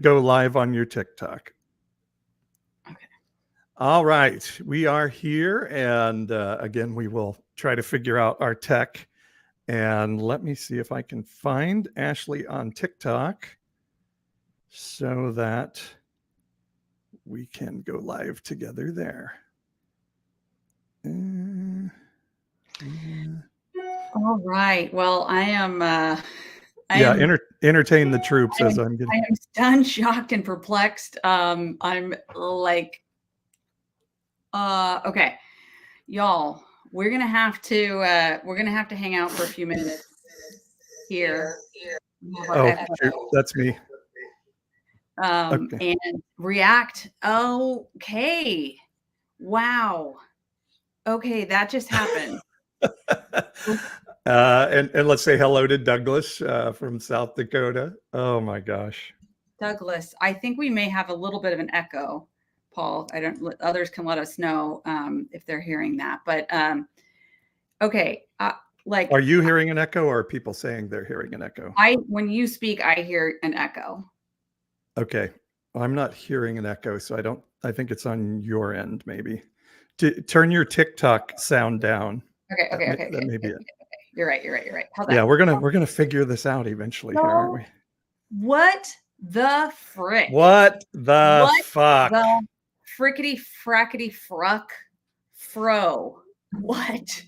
Go live on your TikTok. Okay. All right, we are here, and again, we will try to figure out our tech. And let me see if I can find Ashley on TikTok so that we can go live together there. All right. Well, I am. Entertain the troops as I'm getting. I am stunned, shocked, and perplexed. I'm like, okay, y'all. We're gonna have to hang out for a few minutes here. Oh, shoot, that's me. Okay. And react. Okay. Wow. Okay, that just happened. And let's say hello to Douglas from South Dakota. Oh my gosh. Douglas, I think we may have a little bit of an echo, Paul. Others can let us know if they're hearing that. But okay, are you hearing an echo, or are people saying they're hearing an echo? When you speak, I hear an echo. Okay, I'm not hearing an echo, so I think it's on your end, maybe. Turn your TikTok sound down. Okay. That may be it. You're right. How's that? Yeah, we're gonna figure this out eventually here, aren't we? What the frick? What the fuck? The frickety frackety fruck fro. What?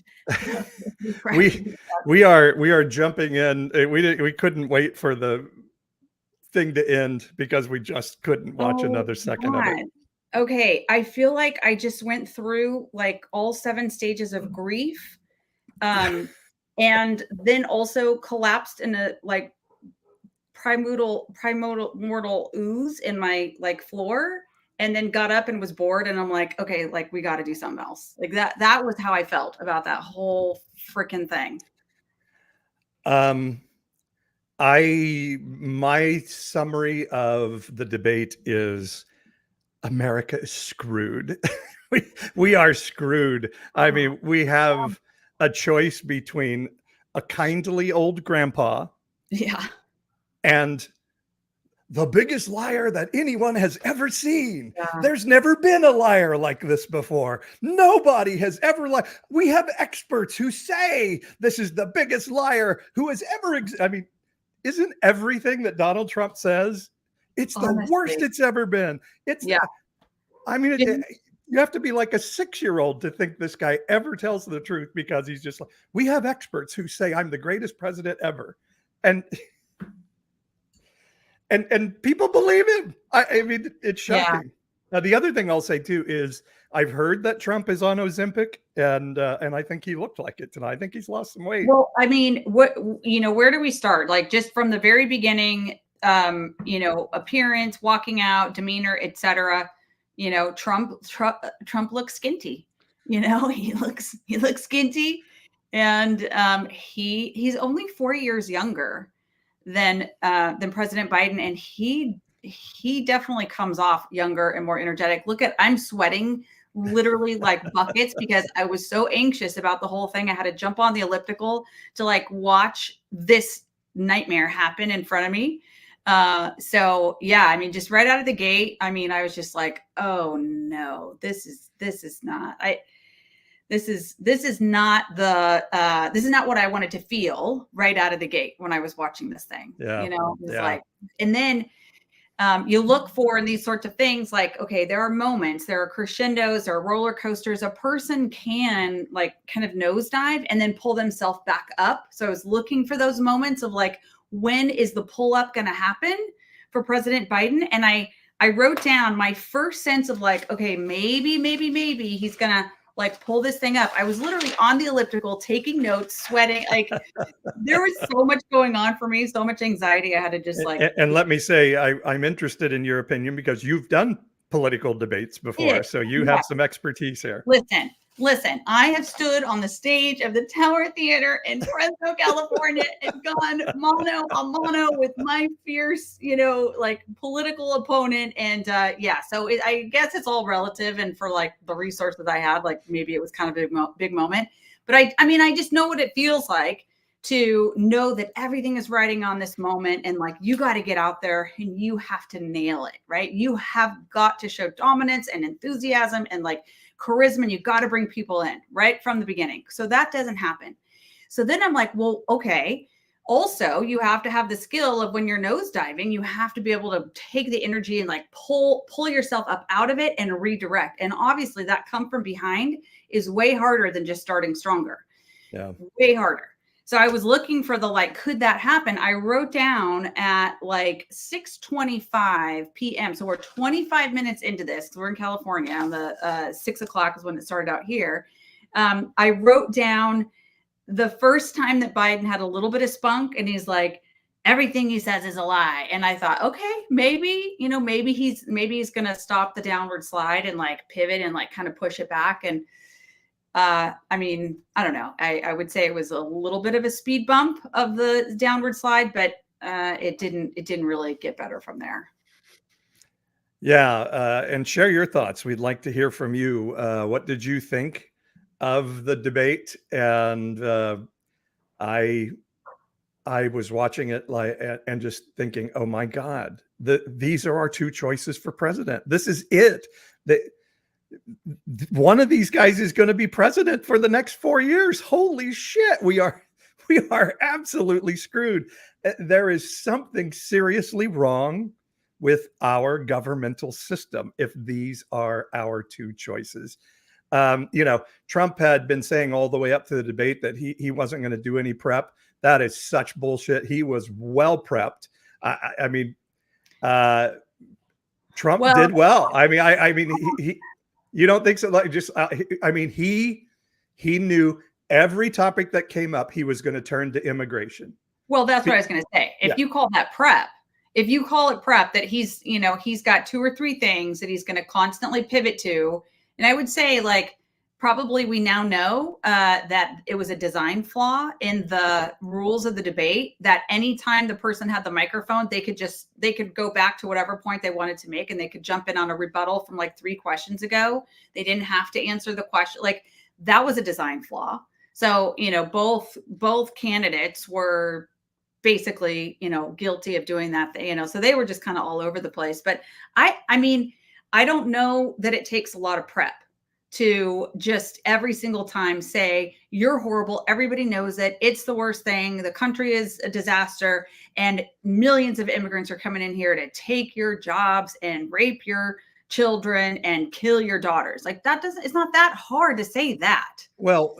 we are jumping in. We couldn't wait for the thing to end because we just couldn't watch another second of it. Okay, I feel like I just went through like all 7 stages of grief, and then also collapsed in a like primordial ooze in my like floor, and then got up and was bored, and I'm like, okay, like we got to do something else. Like that was how I felt about that whole freaking thing. My summary of the debate is America is screwed. we are screwed. I mean, we have a choice between a kindly old grandpa, and the biggest liar that anyone has ever seen. There's never been a liar like this before. Nobody has ever lied. We have experts who say this is the biggest liar who has ever I mean, isn't everything that Donald Trump says, it's the worst it's ever been. I mean, you have to be like a 6-year-old to think this guy ever tells the truth, because he's just like, we have experts who say I'm the greatest president ever. And people believe him. I mean, it's shocking. Now, the other thing I'll say too is I've heard that Trump is on Ozempic, and I think he looked like it tonight. I think he's lost some weight. Well, I mean, where do we start? Like, just from the very beginning, appearance, walking out, demeanor, etc. Trump looks skinty. He looks skinty, and he's only 4 years younger than President Biden, and he definitely comes off younger and more energetic. I'm sweating literally like buckets because I was so anxious about the whole thing. I had to jump on the elliptical to like watch this nightmare happen in front of me. So yeah, I mean, just right out of the gate, I mean, I was just like, oh no, this is not what I wanted to feel right out of the gate when I was watching this thing. Like, and then you look for in these sorts of things, like, okay, there are moments, there are crescendos, there are roller coasters. A person can like kind of nosedive and then pull themselves back up. So I was looking for those moments of like, when is the pull up going to happen for President Biden? And I wrote down my first sense of like, okay, maybe he's going to like pull this thing up. I was literally on the elliptical taking notes, sweating. Like there was so much going on for me, so much anxiety. I had to just like. And let me say, I'm interested in your opinion because you've done political debates before, so you have some expertise here. Listen, I have stood on the stage of the Tower Theater in Fresno, California, and gone mano a mano with my fierce, like political opponent. And so I guess it's all relative. And for like the resources I had, like maybe it was kind of a big moment. But I mean, I just know what it feels like to know that everything is riding on this moment, and like you got to get out there and you have to nail it, right? You have got to show dominance and enthusiasm and like charisma, and you got to bring people in right from the beginning. So that doesn't happen. So then I'm like, well, okay. Also, you have to have the skill of when you're nosediving, you have to be able to take the energy and like pull yourself up out of it and redirect. And obviously that come from behind is way harder than just starting stronger. Yeah. Way harder. So I was looking for the like, could that happen? I wrote down at like 6:25 p.m. So we're 25 minutes into this. We're in California. On the 6 o'clock is when it started out here. I wrote down the first time that Biden had a little bit of spunk, and he's like, everything he says is a lie. And I thought, okay, maybe, maybe he's going to stop the downward slide and like pivot and like kind of push it back. And I mean, I don't know. I would say it was a little bit of a speed bump of the downward slide, but it didn't really get better from there. Yeah. And share your thoughts. We'd like to hear from you. What did you think of the debate? And I was watching it and just thinking, oh my God, these are our two choices for president. This is it. One of these guys is going to be president for the next 4 years. Holy shit. We are absolutely screwed. There is something seriously wrong with our governmental system if these are our two choices. Trump had been saying all the way up to the debate that he wasn't going to do any prep. That is such bullshit. He was well prepped. I mean, Trump did well. I mean, he you don't think so? Like, just, I mean, he knew every topic that came up, he was going to turn to immigration. Well, that's what I was going to say. If you call that prep, if you call it prep, that he's got 2 or 3 things that he's going to constantly pivot to. And I would say, like, probably we now know that it was a design flaw in the rules of the debate, that anytime the person had the microphone, they could go back to whatever point they wanted to make, and they could jump in on a rebuttal from like 3 questions ago. They didn't have to answer the question. Like, that was a design flaw. So, both candidates were basically, guilty of doing that, so they were just kind of all over the place. But I mean, I don't know that it takes a lot of prep to just every single time say, you're horrible. Everybody knows it. It's the worst thing. The country is a disaster. And millions of immigrants are coming in here to take your jobs and rape your children and kill your daughters. Like, it's not that hard to say that. Well,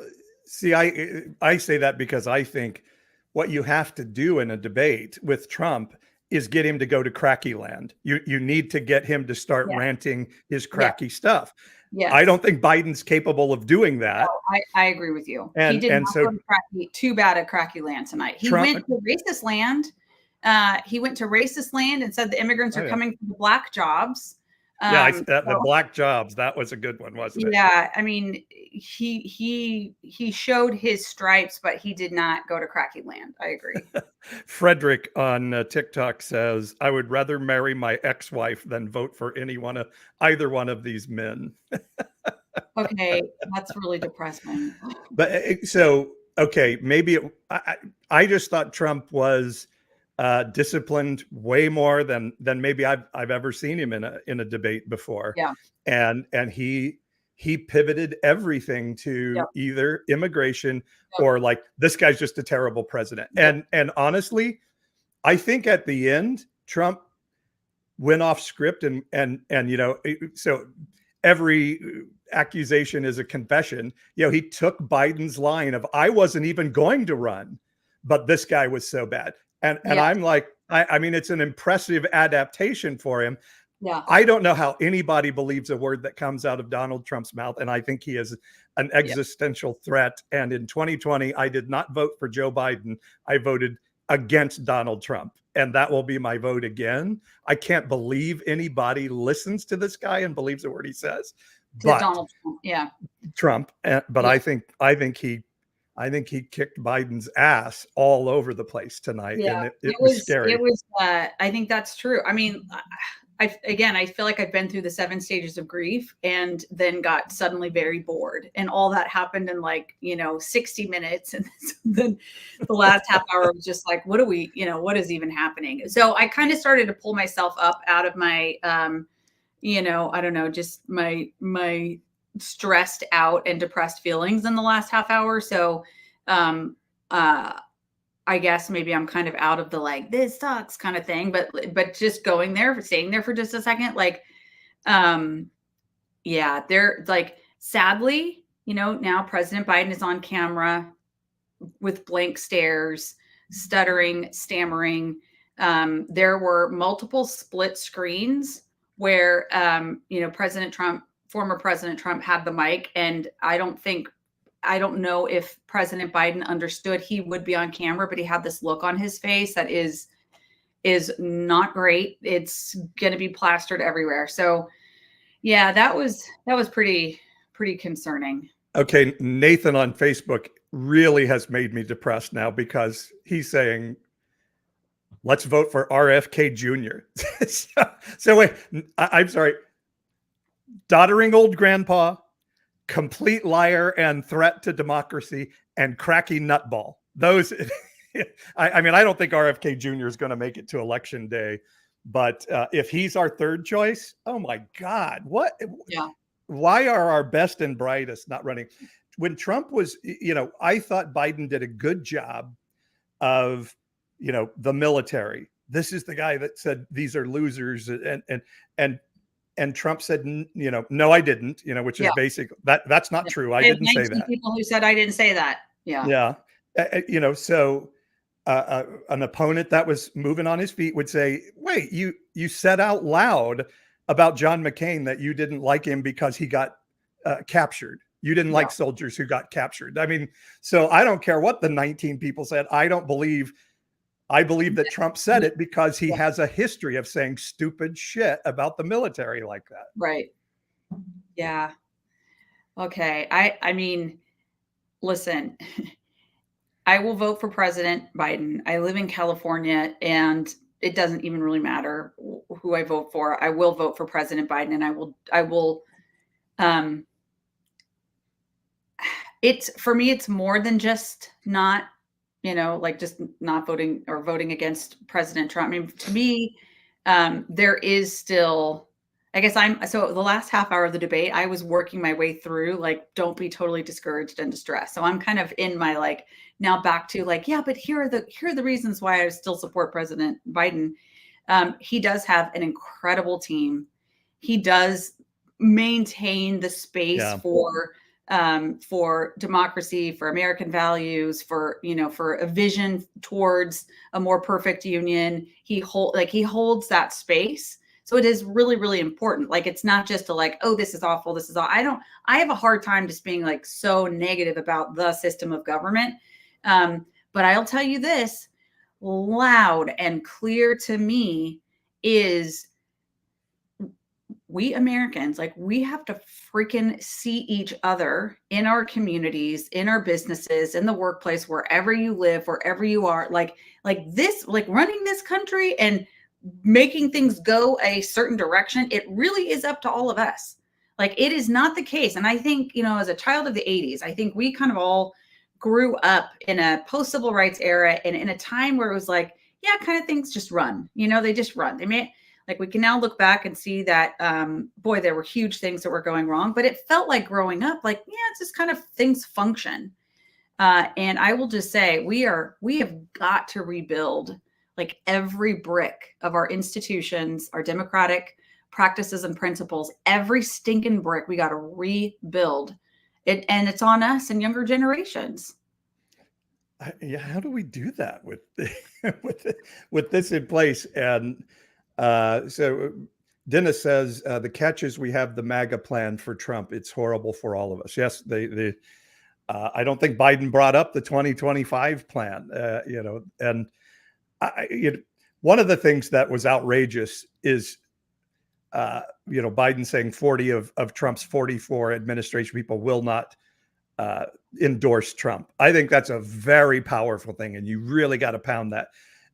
see, I say that because I think what you have to do in a debate with Trump is get him to go to cracky land. You need to get him to start ranting his cracky stuff. Yes. I don't think Biden's capable of doing that. No, I agree with you. He did not go to too bad at cracky land tonight. He went to racist land. He went to racist land and said the immigrants are coming for the black jobs. The black jobs, that was a good one, wasn't it? Yeah, I mean, he showed his stripes, but he did not go to cracky land. I agree. Frederick on TikTok says, I would rather marry my ex-wife than vote for either one of these men. Okay, that's really depressing. But so, okay, maybe I just thought Trump was disciplined way more than maybe I've ever seen him in a debate before. Yeah. And he pivoted everything to either immigration or like, this guy's just a terrible president. And honestly, I think at the end, Trump went off script and so every accusation is a confession. He took Biden's line of, I wasn't even going to run, but this guy was so bad. And I'm like, I mean, it's an impressive adaptation for him. Yeah. I don't know how anybody believes a word that comes out of Donald Trump's mouth. And I think he is an existential threat. And in 2020, I did not vote for Joe Biden. I voted against Donald Trump. And that will be my vote again. I can't believe anybody listens to this guy and believes a word he says. But Donald Trump, Trump. But I think he kicked Biden's ass all over the place tonight. Yeah, And it was scary. It was, I think that's true. I mean, I feel like I've been through the 7 stages of grief and then got suddenly very bored. And all that happened in like, 60 minutes. And then the last half hour was just like, what is even happening? So I kind of started to pull myself up out of my, I don't know, just my stressed out and depressed feelings in the last half hour. So, I guess maybe I'm kind of out of the like, this sucks kind of thing, but just staying there for just a second, like, yeah, they're like, sadly, now President Biden is on camera with blank stares, stuttering, stammering. There were multiple split screens where, former President Trump had the mic, and I don't know if President Biden understood he would be on camera, but he had this look on his face that is not great. It's going to be plastered everywhere. So yeah, that was pretty concerning. Okay. Nathan on Facebook really has made me depressed now because he's saying, let's vote for RFK Jr. so wait, I'm sorry. Doddering old grandpa, complete liar and threat to democracy, and cracky nutball. Those, I mean, I don't think RFK Jr. is going to make it to election day, but if he's our third choice, oh my God, what? Yeah. Why are our best and brightest not running? When Trump was, I thought Biden did a good job of, the military. This is the guy that said these are losers, and Trump said, no, I didn't, which is basic. That's not true. I didn't say that. People who said I didn't say that. Yeah. Yeah. So an opponent that was moving on his feet would say, wait, you said out loud about John McCain that you didn't like him because he got captured. You didn't like soldiers who got captured. I mean, so I don't care what the 19 people said. I believe that Trump said it because he has a history of saying stupid shit about the military like that. Right. Yeah. Okay. I mean, listen, I will vote for President Biden. I live in California, and it doesn't even really matter who I vote for. I will vote for President Biden, and I will, for me, it's more than just not, like just not voting or voting against President Trump. I mean, to me, there is still, I guess so the last half hour of the debate, I was working my way through, like, don't be totally discouraged and distressed. So I'm kind of in my, like, now back to like, yeah, but here are the reasons why I still support President Biden. He does have an incredible team. He does maintain the space for democracy, for American values, for a vision towards a more perfect union. He holds that space. So it is really, really important. Like, it's not just oh, this is awful. This is all. I have a hard time just being like so negative about the system of government. But I'll tell you this, loud and clear to me, is we Americans, like, we have to freaking see each other in our communities, in our businesses, in the workplace, wherever you live, wherever you are, like this, like running this country and making things go a certain direction. It really is up to all of us. Like, it is not the case. And I think, as a child of the 80s, I think we kind of all grew up in a post-civil rights era and in a time where it was like, yeah, kind of things just run, they just run. They may, like, we can now look back and see that, boy, there were huge things that were going wrong, but it felt like growing up, like, yeah, it's just kind of things function. And I will just say, we have got to rebuild, like, every brick of our institutions, our democratic practices and principles, every stinking brick, we got to rebuild it. And it's on us and younger generations. Yeah. How do we do that with, with this in place? And so Dennis says, the catch is we have the MAGA plan for Trump. It's horrible for all of us. Yes, I don't think Biden brought up the 2025 plan, and one of the things that was outrageous is, Biden saying 40 of Trump's 44 administration people will not endorse Trump. I think that's a very powerful thing, and you really got to pound that.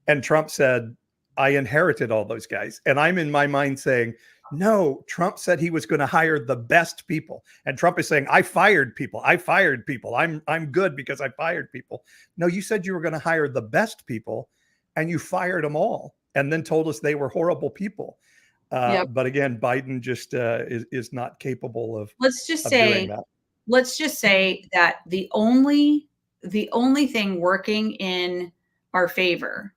And Trump said, I inherited all those guys. And I'm in my mind saying, no, Trump said he was going to hire the best people. And Trump is saying, I fired people. I fired people. I'm good because I fired people. No, you said you were going to hire the best people and you fired them all and then told us they were horrible people. Yep. But again, Biden just is not capable of Let's just doing say, that. let's just say that the only thing working in our favor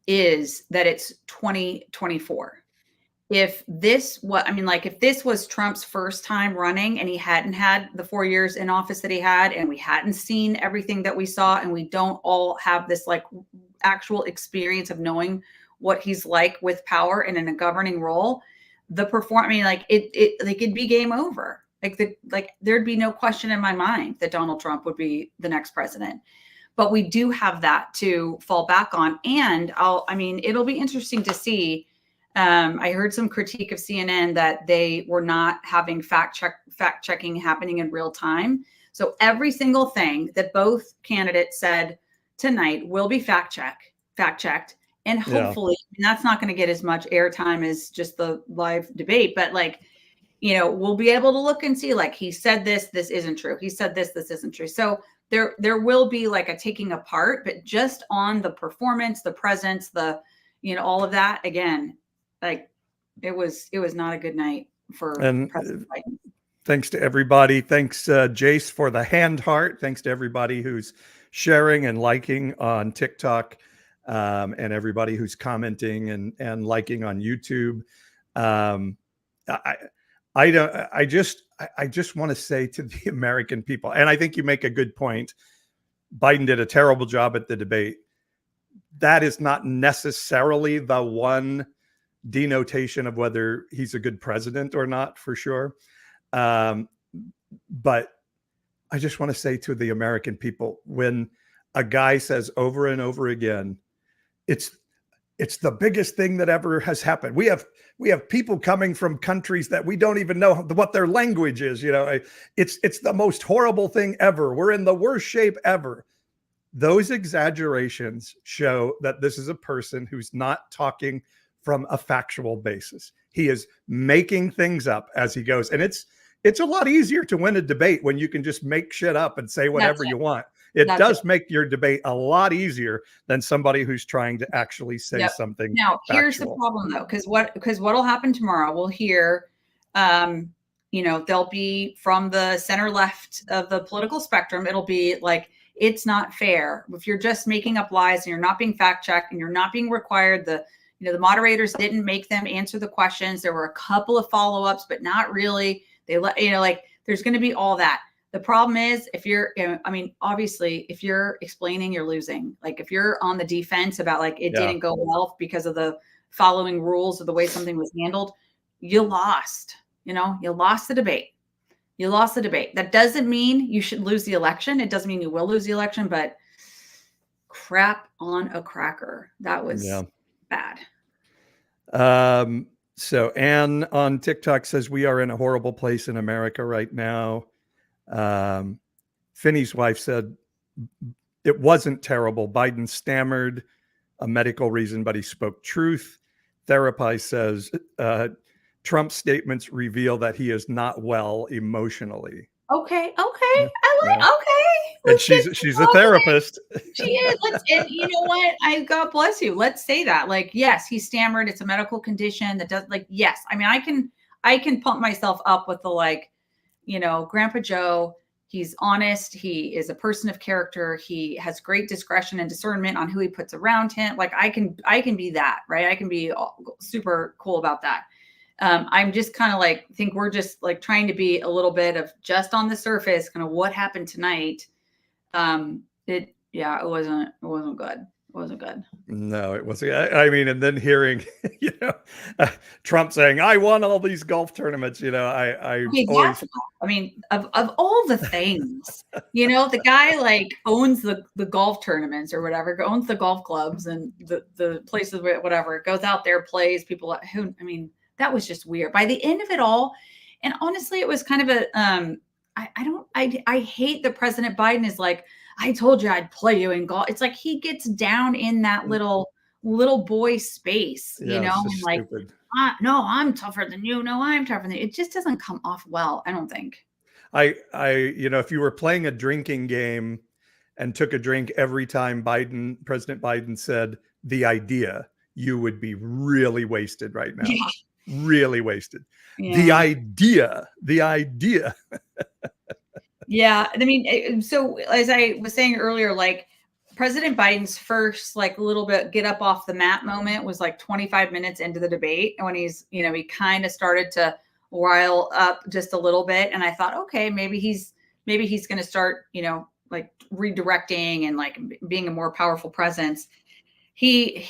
is that it's 2024. If this what I mean, like if this was Trump's first time running and he hadn't had the 4 years in office that he had, and we hadn't seen everything that we saw, and we don't all have this like actual experience of knowing what he's like with power and in a governing role, I mean, like it'd be game over. Like there'd be no question in my mind that Donald Trump would be the next president. But we do have that to fall back on. And I mean, it'll be interesting to see. I heard some critique of CNN that they were not having fact checking happening in real time. So every single thing that both candidates said tonight will be fact checked. And hopefully, and that's not going to get as much airtime as just the live debate, but like, you know, we'll be able to look and see, like, he said this isn't true. He said this isn't true. So there will be like a taking apart, but just on the performance, the presence, the, you know, all of that, again, like it was not a good night for President Biden. Thanks to everybody. Thanks, Jace, for the hand heart. Thanks to everybody who's sharing and liking on TikTok, and everybody who's commenting and liking on YouTube. I just want to say to the American people, and I think you make a good point. Biden did a terrible job at the debate. That is not necessarily the one denotation of whether he's a good president or not, for sure. But I just want to say to the American people, when a guy says over and over again, it's the biggest thing that ever has happened. We have people coming from countries that we don't even know what their language is. You know, it's the most horrible thing ever. We're in the worst shape ever. Those exaggerations show that this is a person who's not talking from a factual basis. He is making things up as he goes. And it's a lot easier to win a debate when you can just make shit up and say whatever you want. It does make your debate a lot easier than somebody who's trying to actually say something. Now, here's the problem though, because what'll happen tomorrow, we'll hear, you know, they'll be from the center left of the political spectrum. It'll be like, it's not fair if you're just making up lies and you're not being fact checked and you're not being required. The moderators didn't make them answer the questions. There were a couple of follow-ups, but not really. They let, you know, like there's going to be all that. The problem is if you're, I mean, obviously if you're explaining, you're losing. Like if you're on the defense about like, it didn't go well because of the following rules or the way something was handled, you lost, you know, you lost the debate. You lost the debate. That doesn't mean you should lose the election. It doesn't mean you will lose the election, but crap on a cracker. That was bad. So Anne on TikTok says we are in a horrible place in America right now. Finney's wife said it wasn't terrible. Biden stammered a medical reason, but he spoke truth. Therapy says Trump's statements reveal that he is not well emotionally. Okay. I like. Okay. And she's a therapist. She is. And you know what? God bless you. Let's say that. Like, yes, he stammered. It's a medical condition that does. Like, yes. I mean, I can pump myself up with the like, you know, Grandpa Joe. He's honest. He is a person of character. He has great discretion and discernment on who he puts around him. Like, I can be that, right? I can be super cool about that. I'm just kind of like, think we're just like trying to be a little bit of just on the surface, kind of what happened tonight. It wasn't good. It wasn't good. No, it wasn't. I mean, and then hearing, you know, Trump saying, I won all these golf tournaments, you know, I mean, of all the things, you know, the guy like owns the golf tournaments or whatever, owns the golf clubs and the places where whatever, goes out there, plays people who, I mean, that was just weird. By the end of it all, and honestly, it was kind of a, I hate that President Biden is like, I told you I'd play you in golf. It's like he gets down in that little little boy space, you Yeah, know, it's and just like, stupid. no, I'm tougher than you. No, I'm tougher than you. It just doesn't come off well, I don't think. If you were playing a drinking game and took a drink every time President Biden said the idea, you would be really wasted right now. Yeah. Really wasted. The Yeah. idea, the idea. Yeah. I mean, so as I was saying earlier, like President Biden's first, like little bit get up off the mat moment was like 25 minutes into the debate. And when he's, he kind of started to rile up just a little bit. And I thought, okay, maybe he's going to start, like redirecting and like being a more powerful presence. What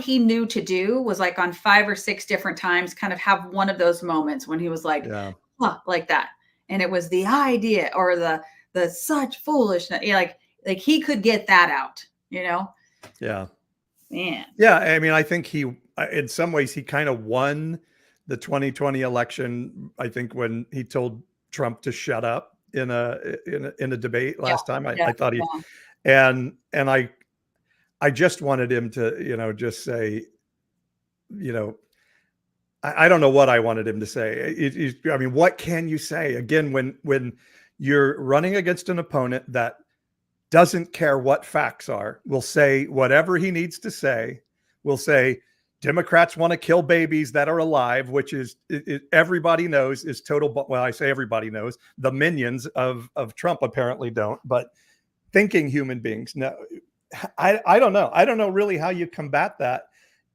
he knew to do was like on 5 or 6 different times kind of have one of those moments when he was like, Yeah. huh, like that. And it was the idea or the such foolishness. Like he could get that out, Yeah. Man. Yeah. I mean, I think in some ways, he kind of won the 2020 election. I think when he told Trump to shut up in a debate last time, Yeah. I thought Yeah. and I just wanted him to, just say, I don't know what I wanted him to say. I mean, what can you say again when you're running against an opponent that doesn't care what facts are, will say whatever he needs to say, will say Democrats want to kill babies that are alive, which is everybody knows is total. Well, I say everybody knows. The minions of Trump apparently don't, but thinking human beings. No, I don't know. I don't know really how you combat that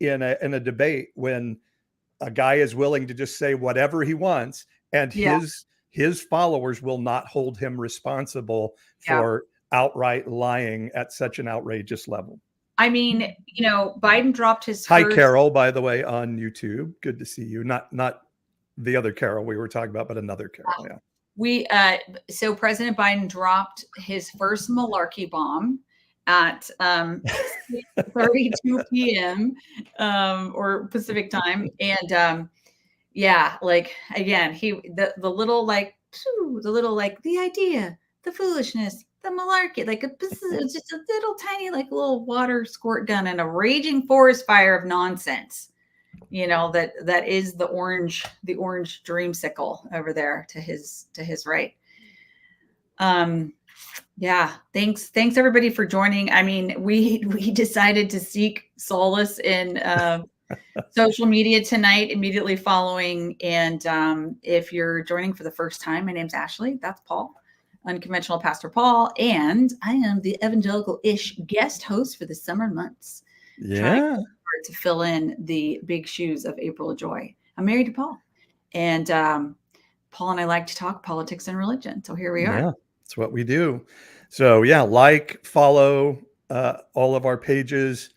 in a debate when a guy is willing to just say whatever he wants, and Yeah. his followers will not hold him responsible Yeah. for outright lying at such an outrageous level. I mean, Biden dropped his Hi, first. Carol, by the way, on YouTube. Good to see you. Not the other Carol we were talking about, but another Carol. Yeah. So President Biden dropped his first malarkey bomb at 6:32 p.m. Or Pacific time, and yeah, like again, the little like the idea, the foolishness, the malarkey, like it's just a little tiny like little water squirt gun and a raging forest fire of nonsense. That is the orange dreamsicle over there to his right. Yeah, thanks everybody for joining. I mean, we decided to seek solace in social media tonight immediately following, and if you're joining for the first time, my name's Ashley, that's Paul, Unconventional Pastor Paul, and I am the evangelical-ish guest host for the summer months. Yeah. To fill in the big shoes of April Joy. I'm married to Paul, and Paul and I like to talk politics and religion. So here we are. Yeah, that's what we do. So yeah, follow all of our pages.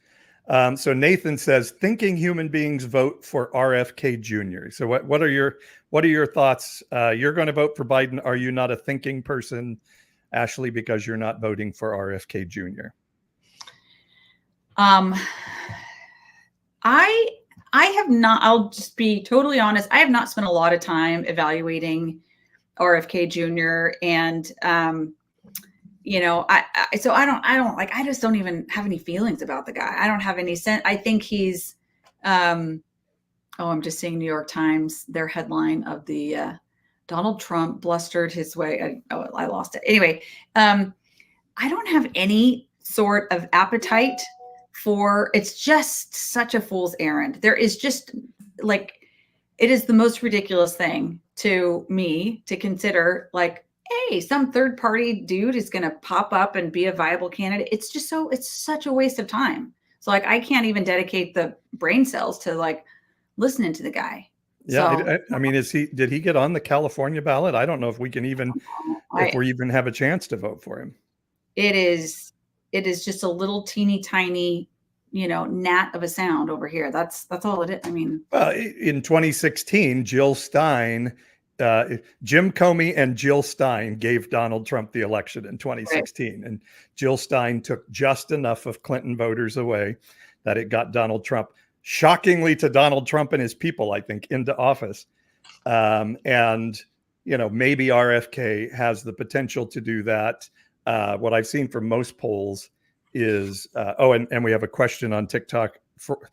So Nathan says, thinking human beings vote for RFK Jr. So what are your thoughts? You're going to vote for Biden. Are you not a thinking person, Ashley, because you're not voting for RFK Jr.? I have not, I'll just be totally honest. I have not spent a lot of time evaluating RFK Jr. And, I just don't even have any feelings about the guy. I don't have any sense. I think he's, I'm just seeing New York Times, their headline of the, Donald Trump blustered his way. I lost it. Anyway, I don't have any sort of appetite for, it's just such a fool's errand. There is just like, it is the most ridiculous thing to me to consider, like, hey, some third party dude is going to pop up and be a viable candidate. It's such a waste of time. So like, I can't even dedicate the brain cells to like listening to the guy. Yeah. So, I mean, did he get on the California ballot? I don't know if we can even, if we even have a chance to vote for him. It is just a little teeny tiny, gnat of a sound over here. That's all it is. I mean, in 2016, Jill Stein, Jim Comey and Jill Stein gave Donald Trump the election in 2016. Right. And Jill Stein took just enough of Clinton voters away that it got Donald Trump, shockingly to Donald Trump and his people, I think, into office. And, maybe RFK has the potential to do that. What I've seen from most polls is and we have a question on TikTok. For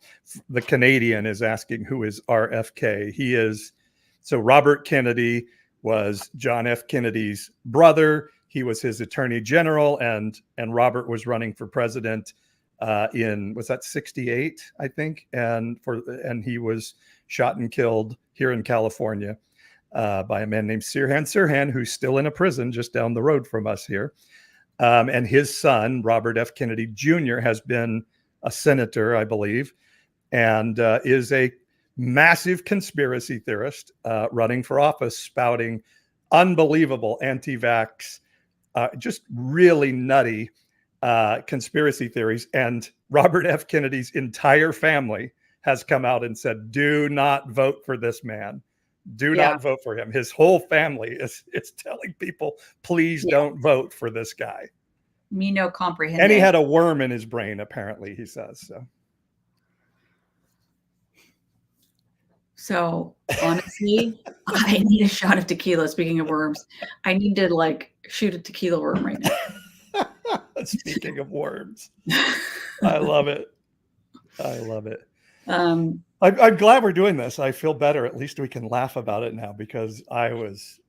the Canadian is asking, who is RFK? He is, so Robert Kennedy was John F. Kennedy's brother. He was his attorney general, and Robert was running for president in, was that 68, I think, and he was shot and killed here in California by a man named Sirhan, who's still in a prison just down the road from us here. And his son, Robert F. Kennedy Jr., has been a senator, I believe, and is a massive conspiracy theorist running for office, spouting unbelievable anti-vax, just really nutty conspiracy theories. And Robert F. Kennedy's entire family has come out and said, do not vote for this man. Do not vote for him. His whole family is telling people, please don't vote for this guy. Me no comprehend. And he had a worm in his brain, apparently, he says. So honestly, I need a shot of tequila. Speaking of worms, I need to like shoot a tequila worm right now. Speaking of worms, I love it. I love it. I'm glad we're doing this. I feel better. At least we can laugh about it now, because I was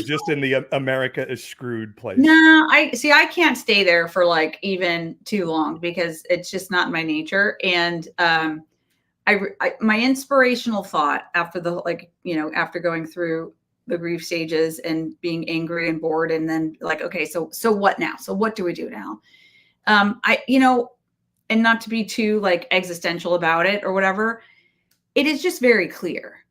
just in the America is screwed place. No, I can't stay there for like even too long, because it's just not my nature. And my inspirational thought after after going through the grief stages and being angry and bored, and then like, okay, so what now? So what do we do now? And not to be too like existential about it or whatever, it is just very clear.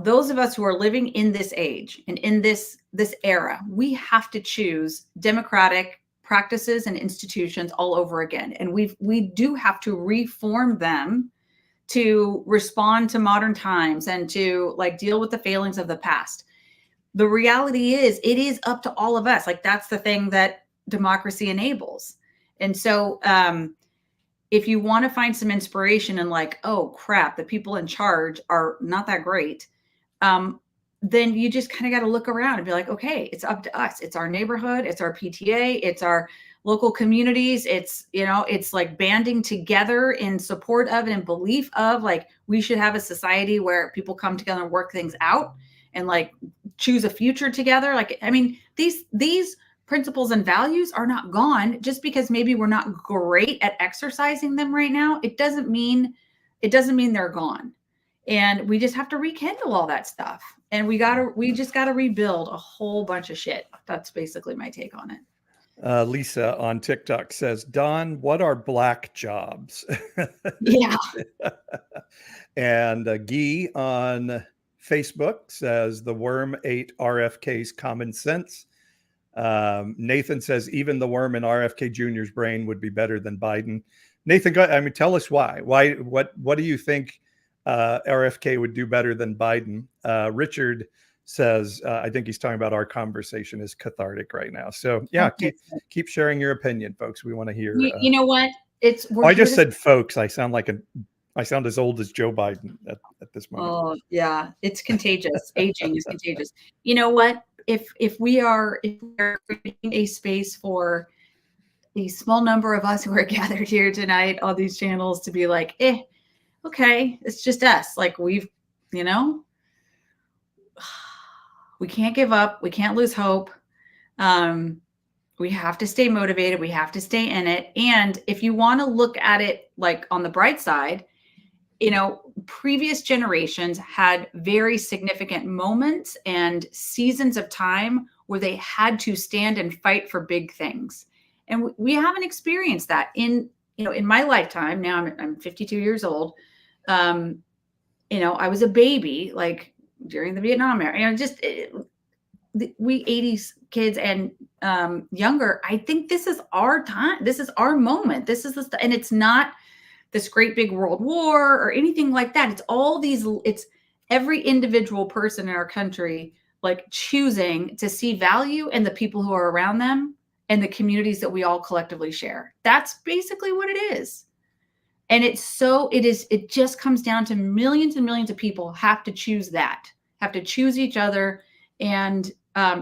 Those of us who are living in this age and in this era, we have to choose democratic practices and institutions all over again. And we do have to reform them to respond to modern times and to like deal with the failings of the past. The reality is, it is up to all of us. Like, that's the thing that democracy enables. And so if you want to find some inspiration and like, oh crap, the people in charge are not that great, then you just kind of got to look around and be like, okay, it's up to us. It's our neighborhood. It's our PTA. It's our local communities. It's, it's like banding together in support of and in belief of like, we should have a society where people come together and work things out and like choose a future together. Like, I mean, these principles and values are not gone just because maybe we're not great at exercising them right now. It doesn't mean they're gone. And we just have to rekindle all that stuff. And we just gotta rebuild a whole bunch of shit. That's basically my take on it. Lisa on TikTok says, Don, what are black jobs? Yeah. And Guy on Facebook says, the worm ate RFK's common sense. Nathan says, even the worm in RFK Jr.'s brain would be better than Biden. Nathan, tell us why. What do you think RFK would do better than Biden? Richard says, I think he's talking about our conversation is cathartic right now. So yeah, keep sharing your opinion, folks. We want to hear. You know what? I just said folks. I sound as old as Joe Biden at this moment. Oh yeah, it's contagious. Aging is contagious. You know what? If we are creating a space for a small number of us who are gathered here tonight on these channels to be like, okay, it's just us. Like we can't give up. We can't lose hope. We have to stay motivated. We have to stay in it. And if you want to look at it like on the bright side, previous generations had very significant moments and seasons of time where they had to stand and fight for big things. And we haven't experienced that in my lifetime. Now I'm 52 years old. I was a baby, like during the Vietnam era, we 80s kids and younger. I think this is our time. This is our moment. This is and it's not this great big world war or anything like that. It's every individual person in our country, like choosing to see value in the people who are around them and the communities that we all collectively share. That's basically what it is. And it just comes down to millions and millions of people have to choose each other and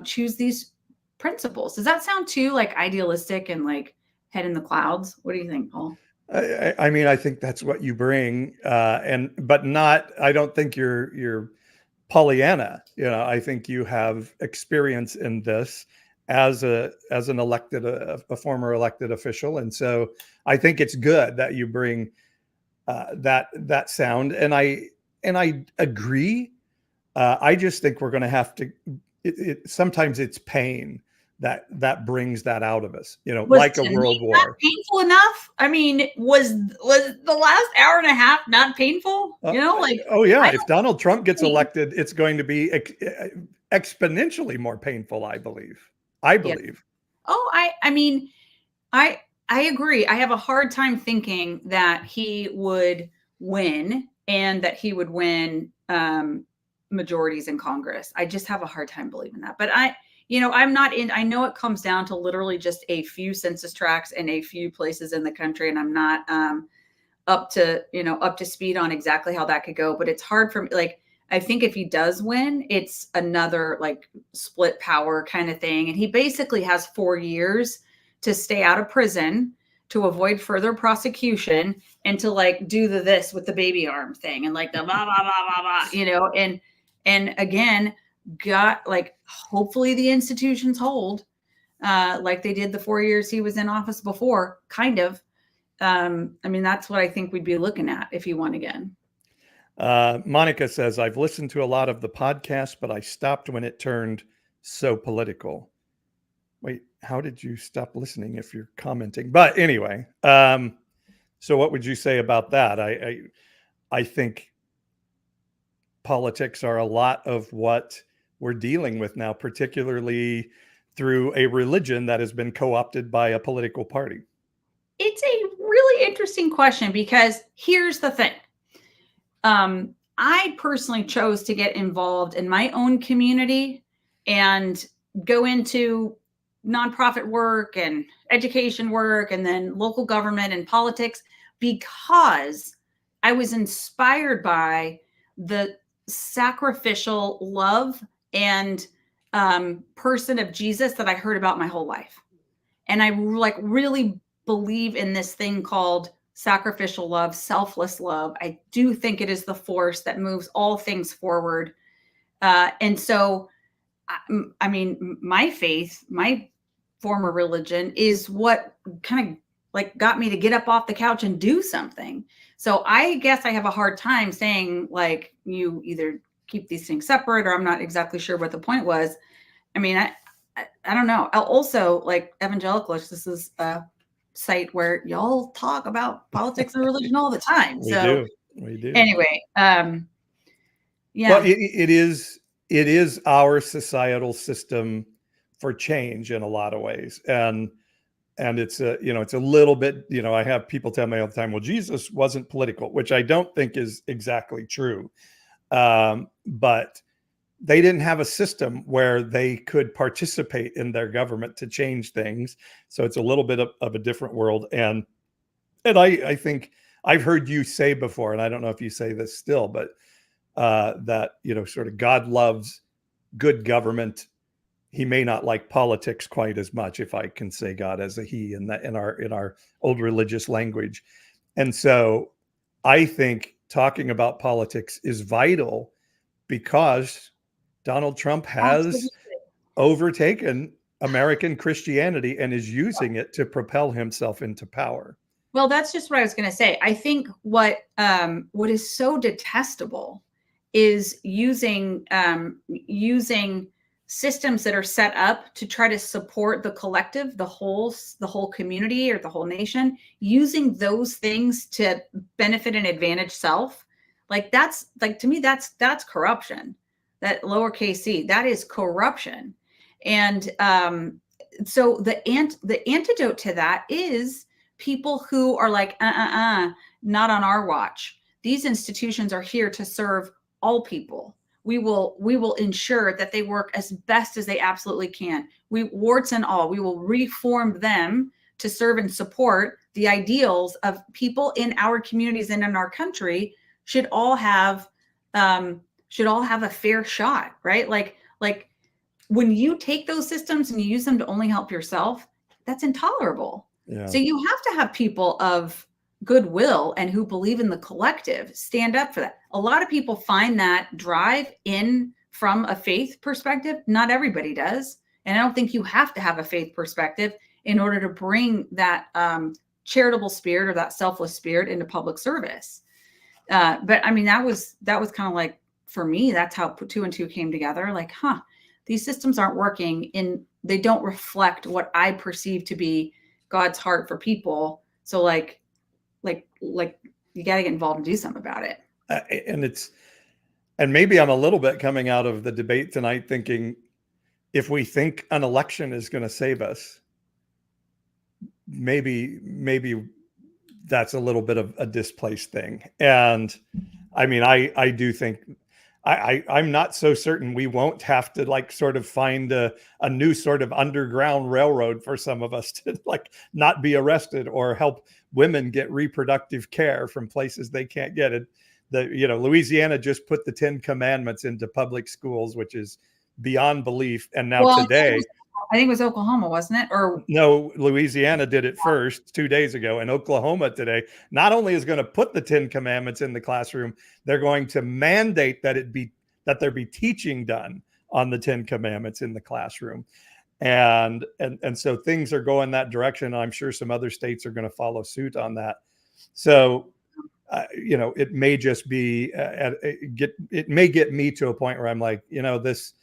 choose these principles. Does that sound too like idealistic and like head in the clouds. What do you think, Paul? I mean, I think that's what you bring, but not. I don't think you're Pollyanna. I think you have experience in this as an elected, a former elected official, and so I think it's good that you bring that sound. And I agree. I just think we're going to have to. Sometimes it's pain that brings that out of us, Was like a to world me not war. painful enough? I mean, was the last hour and a half not painful? Oh yeah, I if Donald Trump gets think- elected, it's going to be exponentially more painful, I believe. Yeah. believe. Oh, I mean, I agree. I have a hard time thinking that he would win and that he would win majorities in Congress. I just have a hard time believing that. But I'm not in. I know it comes down to literally just a few census tracts in a few places in the country, and I'm not up to speed on exactly how that could go. But it's hard for me. Like, I think if he does win, it's another like split power kind of thing, and he basically has 4 years to stay out of prison, to avoid further prosecution, and to like do this with the baby arm thing and like the blah blah blah blah blah, and again, got like hopefully the institutions hold like they did the 4 years he was in office before, kind of. I mean, that's what I think we'd be looking at if he won again. Monica says, I've listened to a lot of the podcast, but I stopped when it turned so political. Wait, how did you stop listening if you're commenting? But anyway, so what would you say about that? I think politics are a lot of what we're dealing with now, particularly through a religion that has been co-opted by a political party. It's a really interesting question because here's the thing. I personally chose to get involved in my own community and go into nonprofit work and education work and then local government and politics because I was inspired by the sacrificial love and person of Jesus that I heard about my whole life. And I like really believe in this thing called sacrificial love, selfless love. I do think it is the force that moves all things forward. And so, I mean, my faith, my former religion is what kind of like got me to get up off the couch and do something. So I guess I have a hard time saying like you either keep these things separate or I'm not exactly sure what the point was. I mean, I don't know. Also, like Evangelicals, this is a site where y'all talk about politics and religion all the time. We do. Anyway, yeah. Well, it is our societal system for change in a lot of ways, and it's it's a little bit, I have people tell me all the time, well, Jesus wasn't political, which I don't think is exactly true, but they didn't have a system where they could participate in their government to change things. So it's a little bit of a different world. And I think I've heard you say before, and I don't know if you say this still, but that, sort of God loves good government. He may not like politics quite as much, if I can say God as a he in our old religious language. And so I think talking about politics is vital because Donald Trump has overtaken American Christianity and is using it to propel himself into power. Well, that's just what I was going to say. I think what is so detestable is using systems that are set up to try to support the collective, the whole community or the whole nation, using those things to benefit and advantage self. Like that's like, to me, that's corruption. That lowercase c, that is corruption. And so the antidote to that is people who are like, not on our watch. These institutions are here to serve all people. We will ensure that they work as best as they absolutely can. Warts and all, we will reform them to serve and support the ideals of people in our communities and in our country should all have a fair shot, right? Like when you take those systems and you use them to only help yourself, that's intolerable. So Yeah. you have to have people of goodwill and who believe in the collective stand up for that. A lot of people find that drive in from a faith perspective. Not everybody does. And I don't think you have to have a faith perspective in order to bring that charitable spirit or that selfless spirit into public service. But I mean, that was kind of like, for me, that's how two and two came together. Like, these systems aren't working, and they don't reflect what I perceive to be God's heart for people. So like you got to get involved and do something about it. And maybe I'm a little bit coming out of the debate tonight thinking, if we think an election is going to save us, maybe that's a little bit of a displaced thing. And I mean, I do think I'm not so certain we won't have to like sort of find a new sort of underground railroad for some of us to like not be arrested, or help women get reproductive care from places they can't get it. Louisiana just put the 10 Commandments into public schools, which is beyond belief. And now today, I think it was Oklahoma, wasn't it? Or no, Louisiana did it first 2 days ago, and Oklahoma today not only is going to put the 10 Commandments in the classroom, they're going to mandate that there be teaching done on the 10 Commandments in the classroom. And so things are going that direction. I'm sure some other states are going to follow suit on that. So, it may just be, it may get me to a point where I'm like, this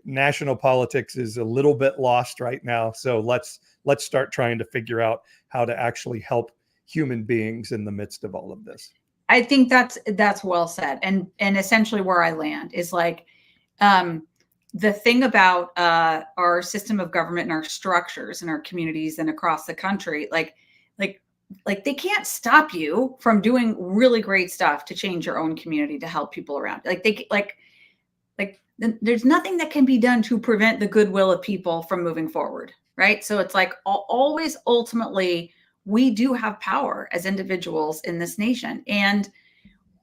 national politics is a little bit lost right now. So let's start trying to figure out how to actually help human beings in the midst of all of this. I think that's well said. And essentially where I land is like, the thing about our system of government and our structures in our communities and across the country, like they can't stop you from doing really great stuff to change your own community, to help people around. There's nothing that can be done to prevent the goodwill of people from moving forward. Right. So it's like always, ultimately, we do have power as individuals in this nation. And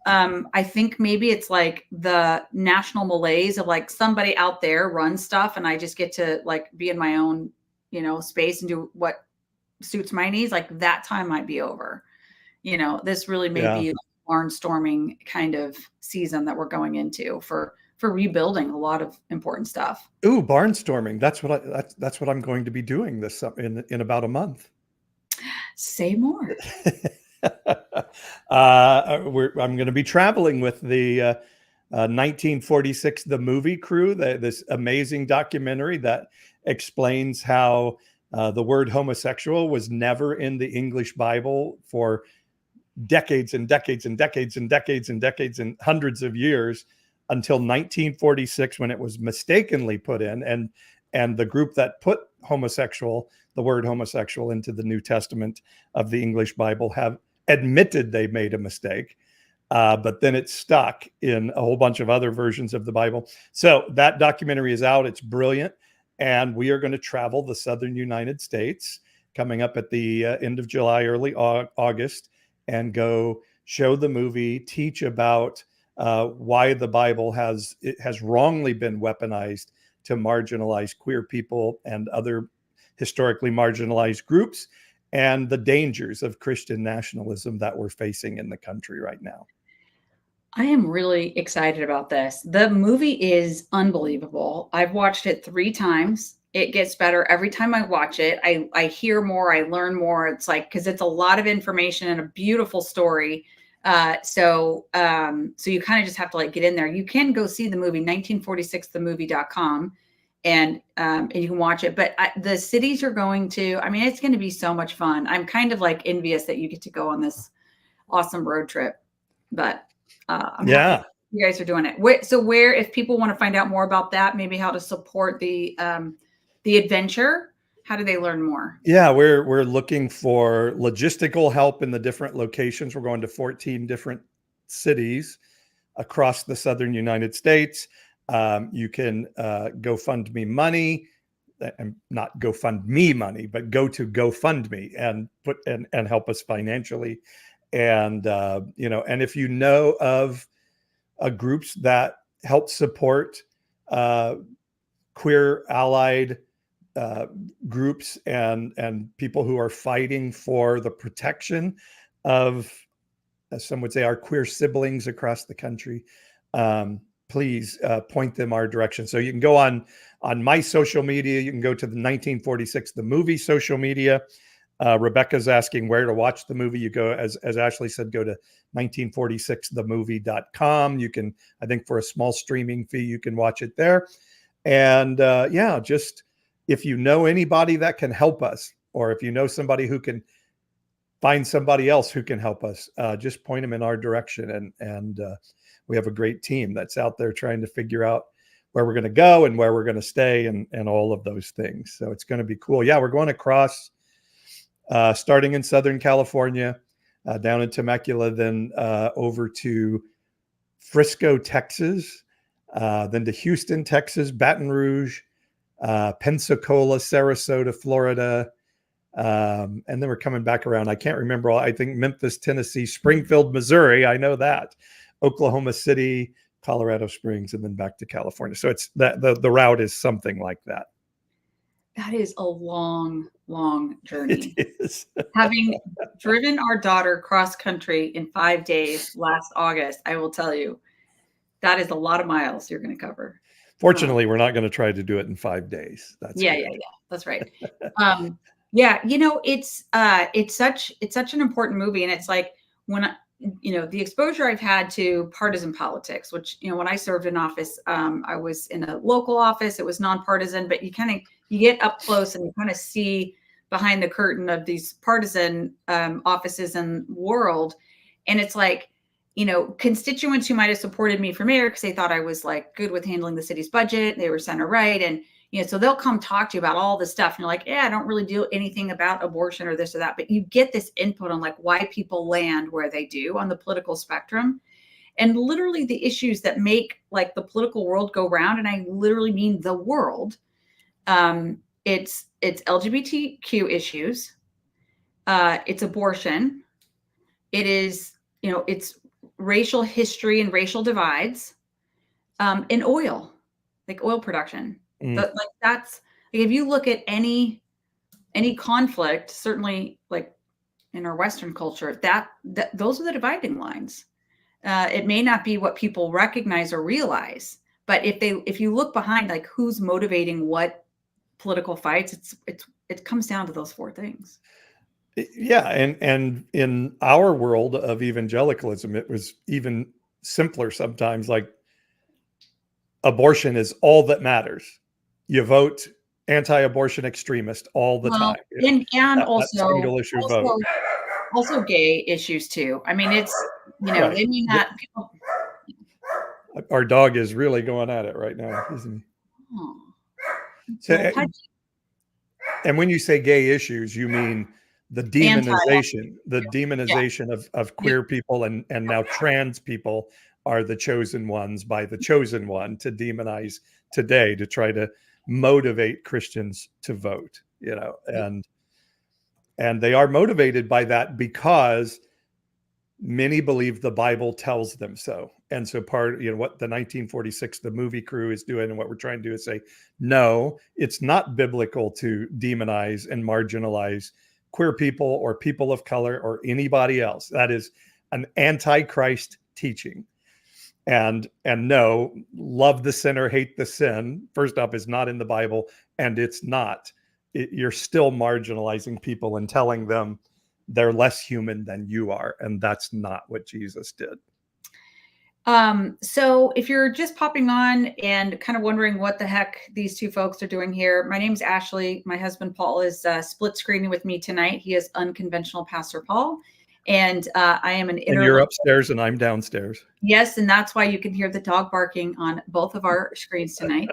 I think maybe it's like the national malaise of like somebody out there runs stuff and I just get to like be in my own, space and do what suits my needs. Like that time might be over. This really may be a barnstorming kind of season that we're going into for rebuilding a lot of important stuff. Ooh, barnstorming. That's what I'm going to be doing in about a month. Say more. I'm going to be traveling with the 1946 The Movie Crew, this amazing documentary that explains how the word homosexual was never in the English Bible for decades and decades and decades and decades and decades and hundreds of years, until 1946, when it was mistakenly put in, and the group that put the word homosexual into the New Testament of the English Bible have admitted they made a mistake, but then it stuck in a whole bunch of other versions of the Bible. So that documentary is out. It's brilliant. And we are going to travel the southern United States coming up at the end of July, early August, and go show the movie, teach about why the Bible has wrongly been weaponized to marginalize queer people and other historically marginalized groups, and the dangers of Christian nationalism that we're facing in the country right now. I am really excited about this. The movie is unbelievable. I've watched it 3 times. It gets better every time I watch it. I hear more, I learn more. It's like, because it's a lot of information and a beautiful story. So you kind of just have to like get in there. You can go see the movie, 1946themovie.com, and you can watch it. But the cities you're going to, I mean, it's going to be so much fun. I'm kind of like envious that you get to go on this awesome road trip. But I'm happy you guys are doing it. So where, if people want to find out more about that, maybe how to support the adventure, how do they learn more? Yeah, we're looking for logistical help in the different locations. We're going to 14 different cities across the southern United States. You can GoFundMe money, and not GoFundMe money, but go to GoFundMe and and help us financially. And and if you know of groups that help support queer allied uh, groups and people who are fighting for the protection of, as some would say, our queer siblings across the country, please point them our direction. So you can go on my social media. You can go to the 1946 the movie social media. Rebecca's asking where to watch the movie. You go, as Ashley said, go to 1946themovie.com. You can, I think for a small streaming fee, you can watch it there. And yeah, just if you know anybody that can help us, or if you know somebody who can find somebody else who can help us, just point them in our direction. And we have a great team that's out there trying to figure out where we're going to go and where we're going to stay and all of those things. So it's going to be cool. Yeah, we're going across, starting in Southern California, down in Temecula, then over to Frisco, Texas, then to Houston, Texas, Baton Rouge, Pensacola, Sarasota, Florida, and then we're coming back around. I can't remember all. I think Memphis, Tennessee, Springfield, Missouri. I know that. Oklahoma City, Colorado Springs, and then back to California. So it's that the route is something like that. That is a long, long journey. It is. Having driven our daughter cross country in 5 days last August, I will tell you, that is a lot of miles you're going to cover. Fortunately, we're not going to try to do it in 5 days. That's yeah. That's right. Yeah, you know, it's such an important movie, and it's like when the exposure I've had to partisan politics, which, when I served in office, I was in a local office. It was nonpartisan, but you get up close and you kind of see behind the curtain of these partisan offices and world. And it's like, constituents who might have supported me for mayor because they thought I was like good with handling the city's budget. They were center right. And, so they'll come talk to you about all this stuff. And you're like, yeah, I don't really do anything about abortion or this or that. But you get this input on like why people land where they do on the political spectrum. And literally the issues that make like the political world go round. And I literally mean the world. It's LGBTQ issues. It's abortion. It is, it's racial history and racial divides, and oil, like oil production. But like that's like, if you look at any conflict, certainly like in our Western culture, that those are the dividing lines. It may not be what people recognize or realize, but if you look behind, like who's motivating what political fights, it comes down to those four things. Yeah, and in our world of evangelicalism, it was even simpler sometimes. Like abortion is all that matters. You vote anti-abortion extremist all the time. And also single issue vote. Also gay issues too. I mean, it's Right. they mean that people. Our dog is really going at it right now, isn't he? Oh. So, and when you say gay issues, you mean the demonization of queer people and now trans people are the chosen ones by the chosen one to demonize today, to try to motivate Christians to vote, and they are motivated by that because many believe the Bible tells them so. And so what the 1946 the movie crew is doing and what we're trying to do is say, no, it's not biblical to demonize and marginalize queer people or people of color or anybody else. That is an anti-Christ teaching. And no, love the sinner, hate the sin, first off, is not in the Bible, and it's not. You're still marginalizing people and telling them they're less human than you are, and that's not what Jesus did. So if you're just popping on and kind of wondering what the heck these two folks are doing here, my name's Ashley. My husband Paul is split screening with me tonight. He is unconventional Pastor Paul, and I am an and you're upstairs and I'm downstairs. Yes, and that's why you can hear the dog barking on both of our screens tonight.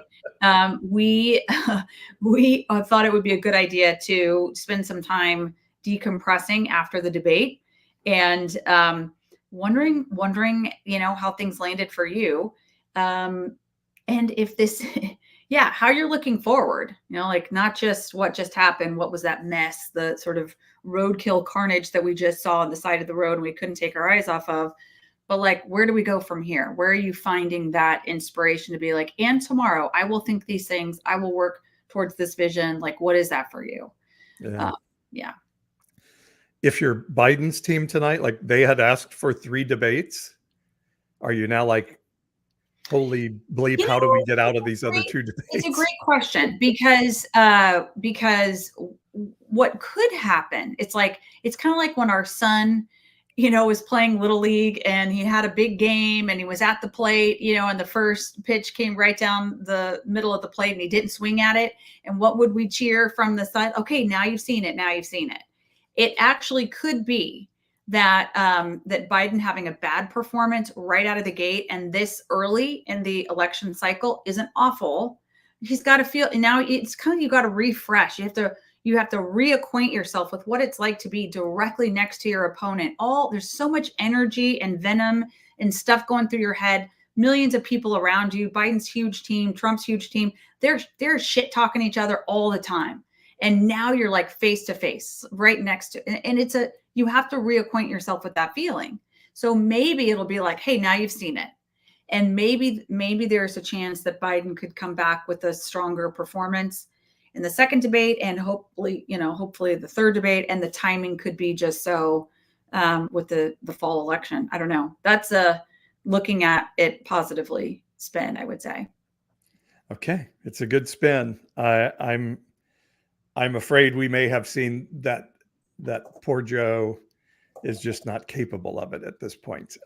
We thought it would be a good idea to spend some time decompressing after the debate and wondering, how things landed for you. And if this, how you're looking forward, like not just what just happened, what was that mess, the sort of roadkill carnage that we just saw on the side of the road and we couldn't take our eyes off of, but like, where do we go from here? Where are you finding that inspiration to be like, and tomorrow I will think these things, I will work towards this vision. Like, what is that for you? Yeah. Yeah. If you're Biden's team tonight, like they had asked for 3 debates, are you now like, holy bleep, You how do know, we get out of these other 2 it's a debates? great question because what could happen, it's kind of like when our son, was playing little league and he had a big game and he was at the plate, and the first pitch came right down the middle of the plate and he didn't swing at it. And what would we cheer from the side? Okay, now you've seen it. Now you've seen it. It actually could be that that Biden having a bad performance right out of the gate and this early in the election cycle isn't awful. He's got to feel now. It's kind of, you got to refresh. You have to reacquaint yourself with what it's like to be directly next to your opponent. There's so much energy and venom and stuff going through your head. Millions of people around you. Biden's huge team, Trump's huge team. They're shit talking each other all the time. And now you're like face to face, right next to, and you have to reacquaint yourself with that feeling. So maybe it'll be like, hey, now you've seen it. And maybe there's a chance that Biden could come back with a stronger performance in the second debate, and hopefully the third debate, and the timing could be just so with the fall election. I don't know. That's looking at it positively spin, I would say. Okay, it's a good spin. I'm afraid we may have seen that poor Joe is just not capable of it at this point.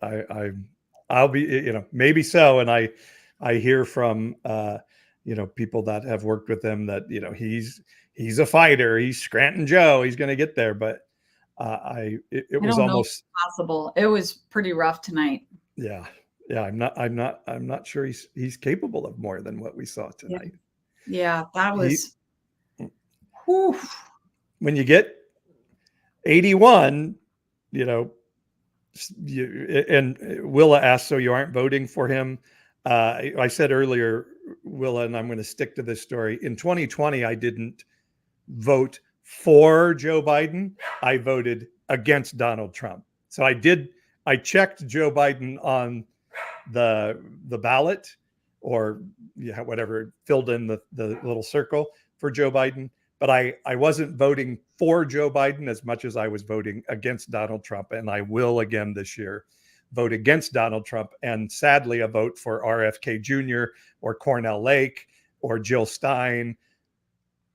I'll be, maybe so. And I hear from, people that have worked with him that, he's a fighter. He's Scranton Joe. He's going to get there. But it was almost possible. It was pretty rough tonight. Yeah. Yeah. I'm not sure he's capable of more than what we saw tonight. Yeah. That was, whew. When you get 81, and Willa asked, so you aren't voting for him? I said earlier, Willa, and I'm going to stick to this story. In 2020, I didn't vote for Joe Biden. I voted against Donald Trump. So I checked Joe Biden on the ballot, or whatever, filled in the little circle for Joe Biden. But I wasn't voting for Joe Biden as much as I was voting against Donald Trump. And I will again this year vote against Donald Trump. And sadly, a vote for RFK Jr. or Cornell Lake or Jill Stein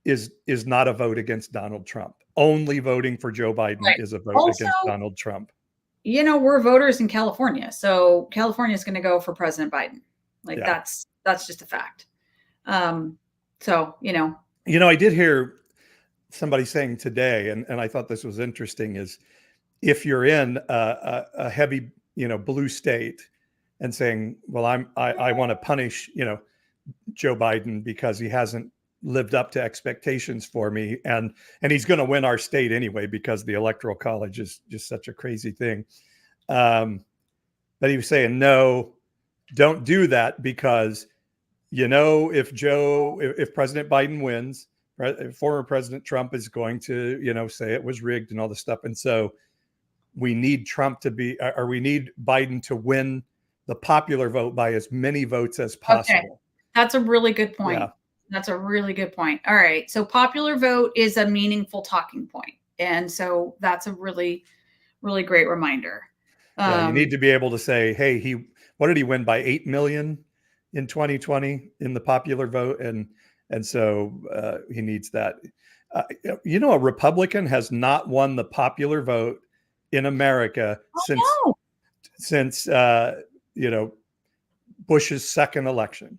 is not a vote against Donald Trump. Only voting for Joe Biden is a vote against Donald Trump. We're voters in California. So California is going to go for President Biden. That's just a fact. I did hear somebody saying today, and I thought this was interesting, is if you're in a heavy, blue state and saying, well, I want to punish, Joe Biden because he hasn't lived up to expectations for me. And he's going to win our state anyway, because the Electoral College is just such a crazy thing. But he was saying, no, don't do that, because if President Biden wins, former President Trump is going to, say it was rigged and all this stuff. And so we need we need Biden to win the popular vote by as many votes as possible. Okay. That's a really good point. Yeah. That's a really good point. All right. So popular vote is a meaningful talking point. And so that's a really, really great reminder. You need to be able to say, hey, what did he win by 8 million in 2020 in the popular vote? And so he needs that. A Republican has not won the popular vote in America since Bush's second election.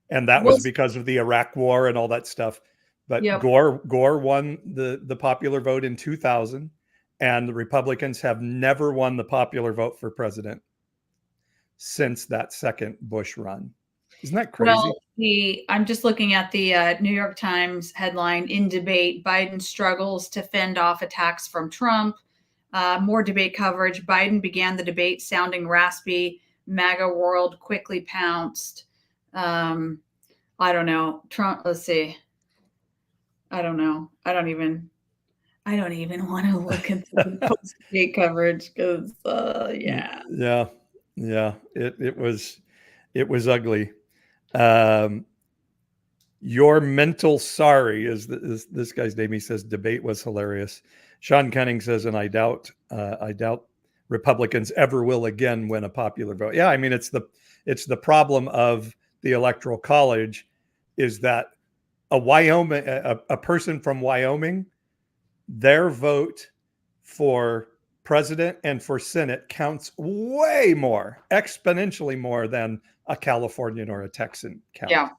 And that was because of the Iraq war and all that stuff. But Gore won the popular vote in 2000, and the Republicans have never won the popular vote for president since that second Bush run. Isn't that crazy? Well, I'm just looking at the New York Times headline: in debate, Biden struggles to fend off attacks from Trump. More debate coverage. Biden began the debate sounding raspy. MAGA world quickly pounced. I don't know. Trump, let's see. I don't know. I don't even want to look at the post-debate coverage, because Yeah. It was ugly. Your mental sorry is this guy's name. He says debate was hilarious. Sean Cunning says, and I doubt Republicans ever will again win a popular vote. Yeah, I mean it's the problem of the Electoral College, is that a person from Wyoming, their vote for president and for Senate counts way more, exponentially more than a Californian or a Texan count. Yeah.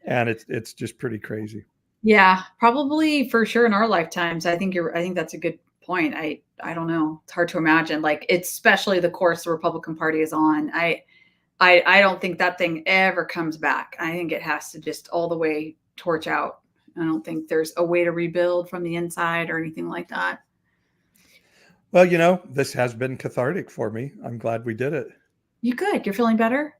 And it's just pretty crazy. Yeah, probably for sure in our lifetimes. I think that's a good point. I don't know. It's hard to imagine, like, especially the course the Republican Party is on. I don't think that thing ever comes back. I think it has to just all the way torch out. I don't think there's a way to rebuild from the inside or anything like that. Well, this has been cathartic for me. I'm glad we did it. You good? You're feeling better?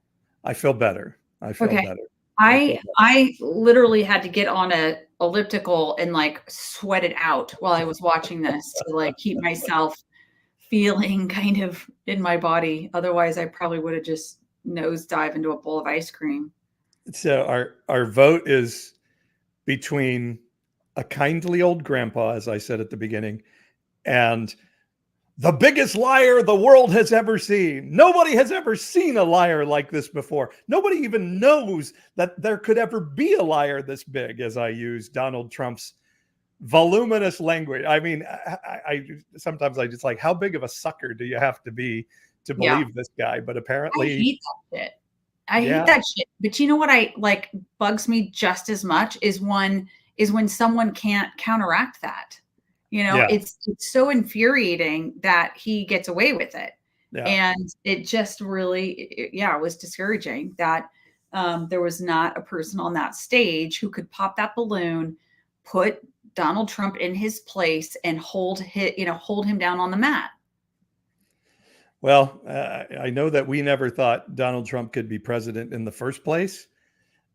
I feel better. I feel better. I literally had to get on a elliptical and like sweat it out while I was watching this to like keep myself feeling kind of in my body. Otherwise, I probably would have just nosedive into a bowl of ice cream. So our vote is between a kindly old grandpa, as I said at the beginning, and the biggest liar the world has ever seen. Nobody has ever seen a liar like this before. Nobody even knows that there could ever be a liar this big, as I use Donald Trump's voluminous language. I mean, I sometimes I just like, how big of a sucker do you have to be to believe this guy? But apparently, I hate that shit. I hate that shit. But you know what I like bugs me just as much is when someone can't counteract that. It's so infuriating that he gets away with it. Yeah. And it just really, it was discouraging that there was not a person on that stage who could pop that balloon, put Donald Trump in his place, and hold him down on the mat. Well, I know that we never thought Donald Trump could be president in the first place.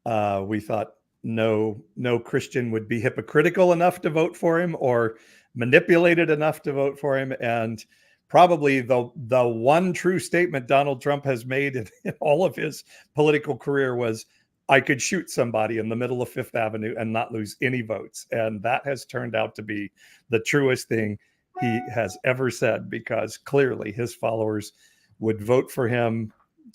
We thought no Christian would be hypocritical enough to vote for him or manipulated enough to vote for him. And probably the one true statement Donald Trump has made in all of his political career was, I could shoot somebody in the middle of Fifth Avenue and not lose any votes. And that has turned out to be the truest thing he has ever said, because clearly his followers would vote for him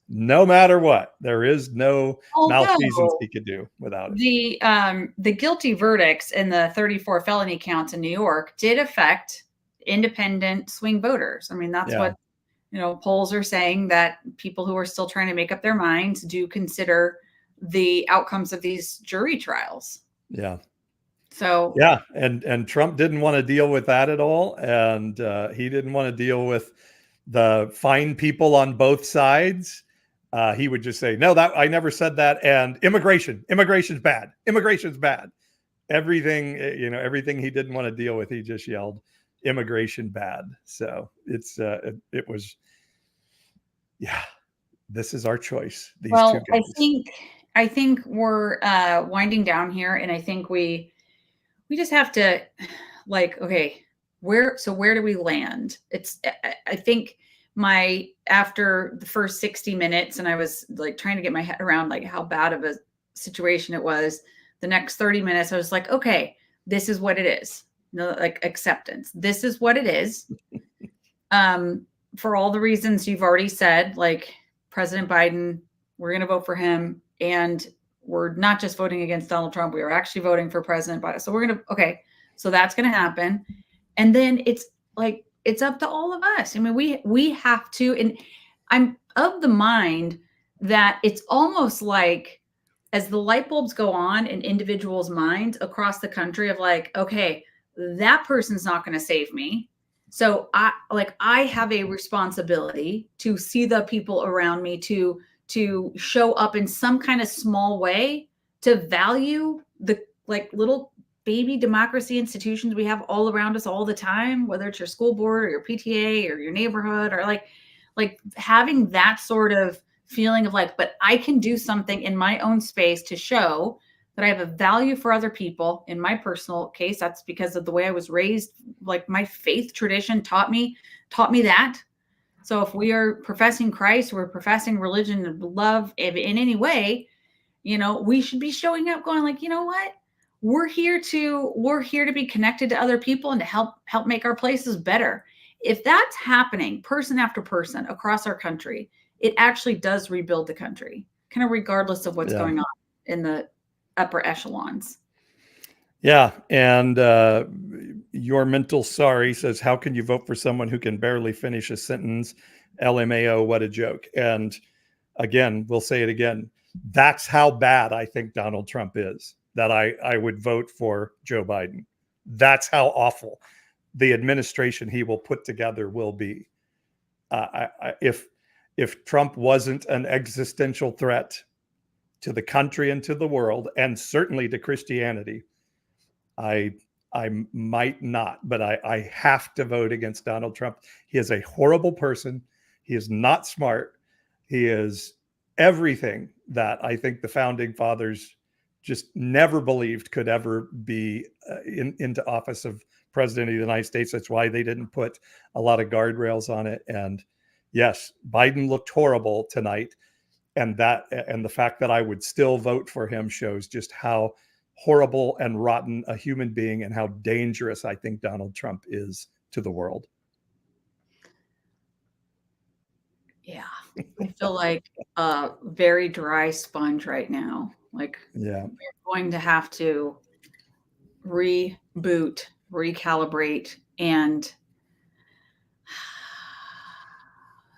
no matter what. There is no malfeasance he could do without it. The guilty verdicts in the 34 felony counts in New York did affect independent swing voters. I mean, that's what polls are saying, that people who are still trying to make up their minds do consider the outcomes of these jury trials. Yeah. So and Trump didn't want to deal with that at all, and he didn't want to deal with the fine people on both sides. He would just say, no, that I never said that. And immigration's bad. Immigration's bad. Everything he didn't want to deal with, he just yelled, immigration bad. So it was, this is our choice. These two guys. I think we're winding down here, and I think we just have to where do we land? I think after the first 60 minutes, and I was like trying to get my head around like how bad of a situation it was. The next 30 minutes, I was like, okay, this is what it is. Like acceptance. This is what it is. For all the reasons you've already said, like President Biden, we're going to vote for him. And we're not just voting against Donald Trump. We are actually voting for President Biden. So so that's going to happen. And then it's up to all of us. I mean, we have to, and I'm of the mind that it's almost like as the light bulbs go on in individuals' minds across the country of like, okay, that person's not going to save me. So I have a responsibility to see the people around me, to show up in some kind of small way, to value the little baby democracy institutions we have all around us all the time, whether it's your school board or your PTA or your neighborhood, or like having that sort of feeling of like, but I can do something in my own space to show that I have a value for other people. In my personal case, that's because of the way I was raised. Like my faith tradition taught me that. So if we are professing Christ, we're professing religion and love in any way, we should be showing up going like, you know what? We're here to be connected to other people and to help make our places better. If that's happening person after person across our country, it actually does rebuild the country, kind of regardless of what's going on in the upper echelons. Yeah. And your mental sorry says, how can you vote for someone who can barely finish a sentence? LMAO, what a joke. And again, we'll say it again. That's how bad I think Donald Trump is, that I would vote for Joe Biden. That's how awful the administration he will put together will be. If Trump wasn't an existential threat to the country and to the world, and certainly to Christianity, I might not, but I have to vote against Donald Trump. He is a horrible person. He is not smart. He is everything that I think the founding fathers just never believed could ever be into office of president of the United States. That's why they didn't put a lot of guardrails on it. And yes, Biden looked horrible tonight. And the fact that I would still vote for him shows just how horrible and rotten a human being and how dangerous I think Donald Trump is to the world. Yeah, I feel like a very dry sponge right now. Like, yeah, we're going to have to reboot, recalibrate, and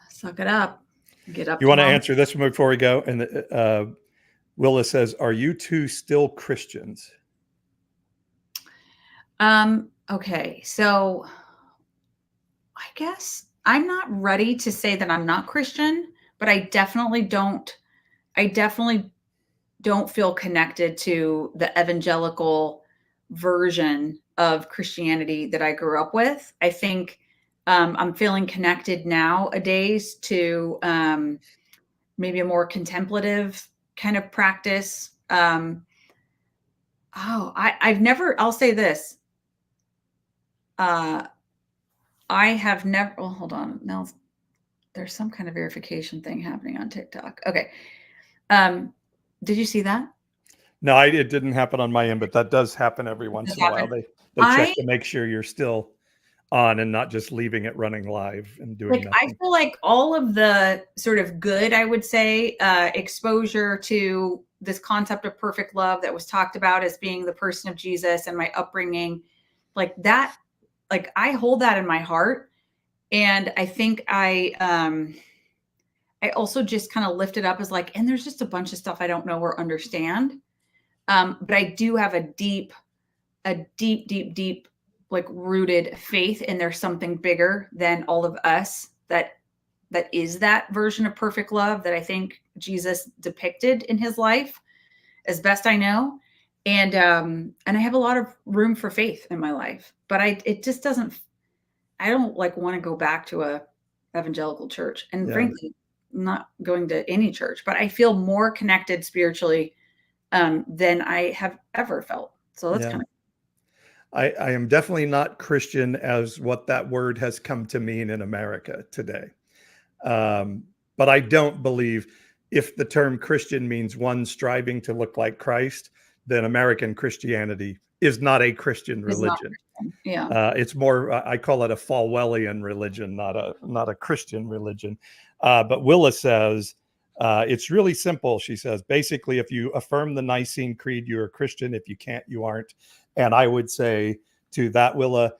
suck it up. Get up. You want to answer this one before we go? And Willa says, "Are you two still Christians?" Okay, so I guess I'm not ready to say that I'm not Christian, but I definitely don't feel connected to the evangelical version of Christianity that I grew up with. I think I'm feeling connected nowadays to maybe a more contemplative kind of practice. I'll say this. I have never, well, hold on. Now there's some kind of verification thing happening on TikTok. Okay. Did you see that? No, it didn't happen on my end, but that does happen every once in a while. They check to make sure you're still on and not just leaving it running live and doing nothing. I feel like all of the sort of good, I would say, exposure to this concept of perfect love that was talked about as being the person of Jesus and my upbringing, like that, like I hold that in my heart. And I think I also just kind of lift it up as like, and there's just a bunch of stuff I don't know or understand. But I do have a deep, like rooted faith in there's something bigger than all of us that is that version of perfect love that I think Jesus depicted in his life as best I know. And I have a lot of room for faith in my life, but I don't like want to go back to a evangelical church, and frankly, I'm not going to any church, but I feel more connected spiritually than I have ever felt. So that's kind of. I am definitely not Christian as what that word has come to mean in America today. But I don't believe if the term Christian means one striving to look like Christ, then American Christianity is not a Christian religion. It's more, I call it a Falwellian religion, not a Christian religion. But Willa says, it's really simple. She says, basically, if you affirm the Nicene Creed, you're a Christian. If you can't, you aren't. And I would say to that, Willa,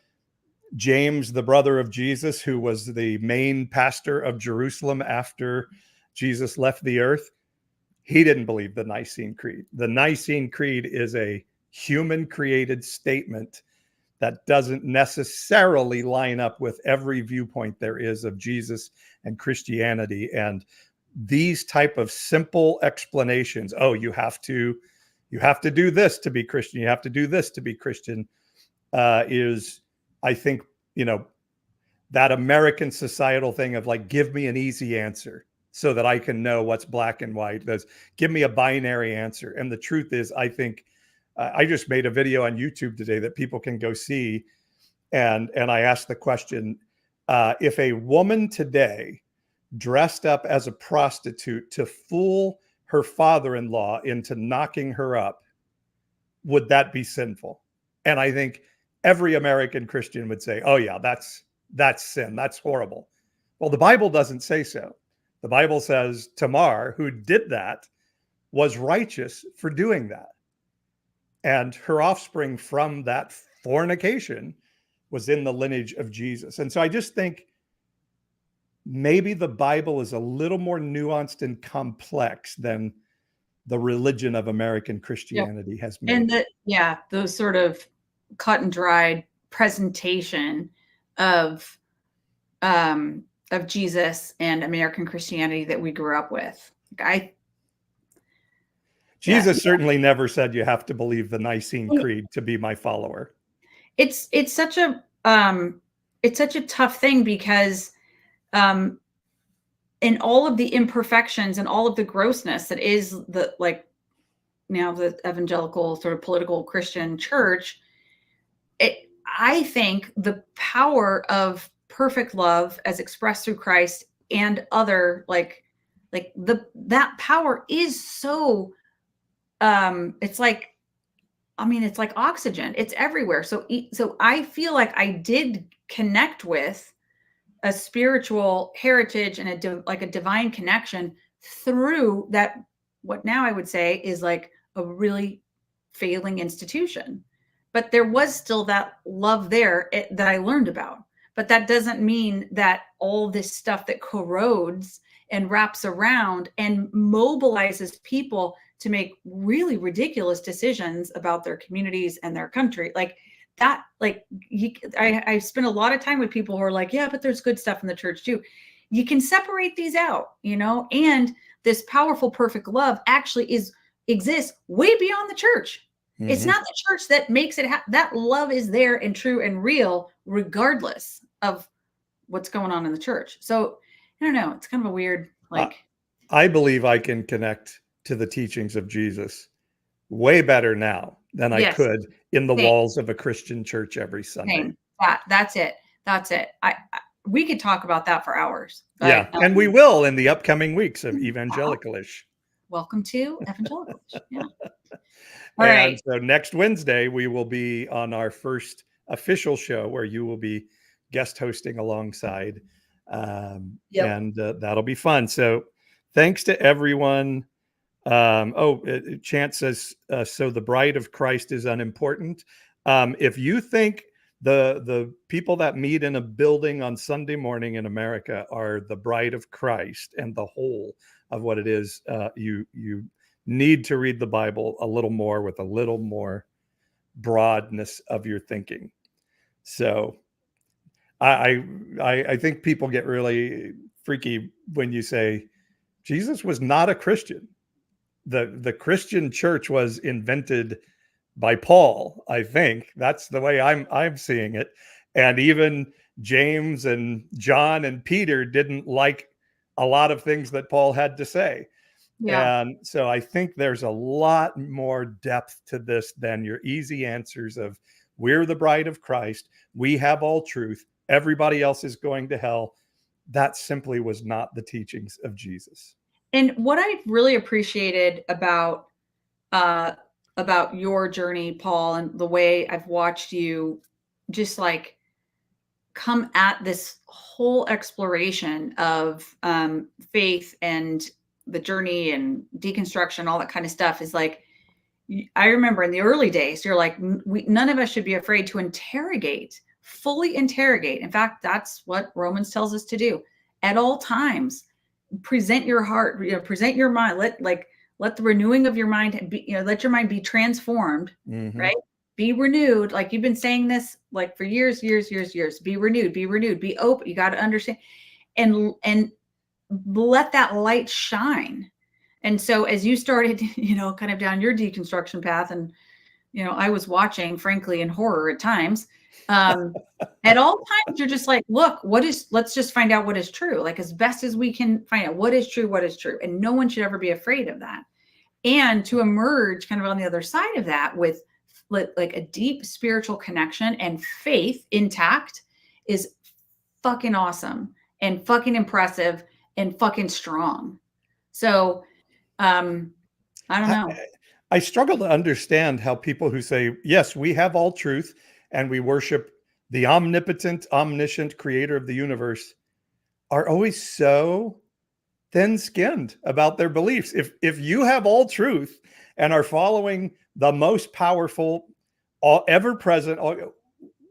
James, the brother of Jesus, who was the main pastor of Jerusalem after Jesus left the earth, he didn't believe the Nicene Creed. The Nicene Creed is a human-created statement that doesn't necessarily line up with every viewpoint there is of Jesus and Christianity. And these type of simple explanations, you have to do this to be Christian, you have to do this to be Christian, is, I think, that American societal thing of like, give me an easy answer so that I can know what's black and white. Give me a binary answer. And the truth is, I think, I just made a video on YouTube today that people can go see. And I asked the question, if a woman today dressed up as a prostitute to fool her father-in-law into knocking her up, would that be sinful? And I think every American Christian would say, oh yeah, that's sin. That's horrible. Well, the Bible doesn't say so. The Bible says Tamar, who did that, was righteous for doing that. And her offspring from that fornication was in the lineage of Jesus. And so I just think maybe the Bible is a little more nuanced and complex than the religion of American Christianity has made. And those sort of cut and dried presentation of Jesus and American Christianity that we grew up with. Jesus certainly never said you have to believe the Nicene Creed to be my follower. It's such a tough thing because in all of the imperfections and all of the grossness that is the evangelical sort of political Christian church, I think the power of perfect love as expressed through Christ and other that power is so it's like oxygen. It's everywhere. So I feel like I did connect with a spiritual heritage and a divine connection through that, what now I would say is like a really failing institution. But there was still that love there that I learned about. But that doesn't mean that all this stuff that corrodes and wraps around and mobilizes people to make really ridiculous decisions about their communities and their country. I spend a lot of time with people who are like, yeah, but there's good stuff in the church too. You can separate these out, and this powerful, perfect love actually exists way beyond the church. Mm-hmm. It's not the church that makes it that love is there and true and real, regardless of what's going on in the church. So I don't know. It's kind of a weird, I believe I can connect to the teachings of Jesus way better now than I could in the walls of a Christian church every Sunday. That's it. We could talk about that for hours. But, and we will in the upcoming weeks of Evangelicalish. Welcome to Evangelicalish. Yeah. All right. So next Wednesday, we will be on our first official show where you will be guest hosting alongside. And that'll be fun. So thanks to everyone. Chance says, so the bride of Christ is unimportant. If you think the people that meet in a building on Sunday morning in America are the bride of Christ and the whole of what it is, you need to read the Bible a little more with a little more broadness of your thinking. So I think people get really freaky when you say Jesus was not a Christian. The Christian church was invented by Paul. I think that's the way I'm seeing it. And even James and John and Peter didn't like a lot of things that Paul had to say. Yeah. And so I think there's a lot more depth to this than your easy answers of we're the bride of Christ. We have all truth. Everybody else is going to hell. That simply was not the teachings of Jesus. And what I've really appreciated about your journey, Paul, and the way I've watched you just like come at this whole exploration of faith and the journey and deconstruction, all that kind of stuff is like, I remember in the early days, you're like, none of us should be afraid to fully interrogate. In fact, that's what Romans tells us to do at all times. Present your heart, present your mind. Let the renewing of your mind be, let your mind be transformed, right? Be renewed. Like you've been saying this like for years. Be renewed, be open. You got to understand and let that light shine. And so as you started, kind of down your deconstruction path, and, I was watching, frankly, in horror at times, at all times, you're just like, look, let's just find out what is true. Like as best as we can find out what is true. And no one should ever be afraid of that. And to emerge kind of on the other side of that with like a deep spiritual connection and faith intact is fucking awesome and fucking impressive and fucking strong. So I don't know. I struggle to understand how people who say, yes, we have all truth and we worship the omnipotent, omniscient creator of the universe are always so thin-skinned about their beliefs. If you have all truth and are following the most powerful, ever present,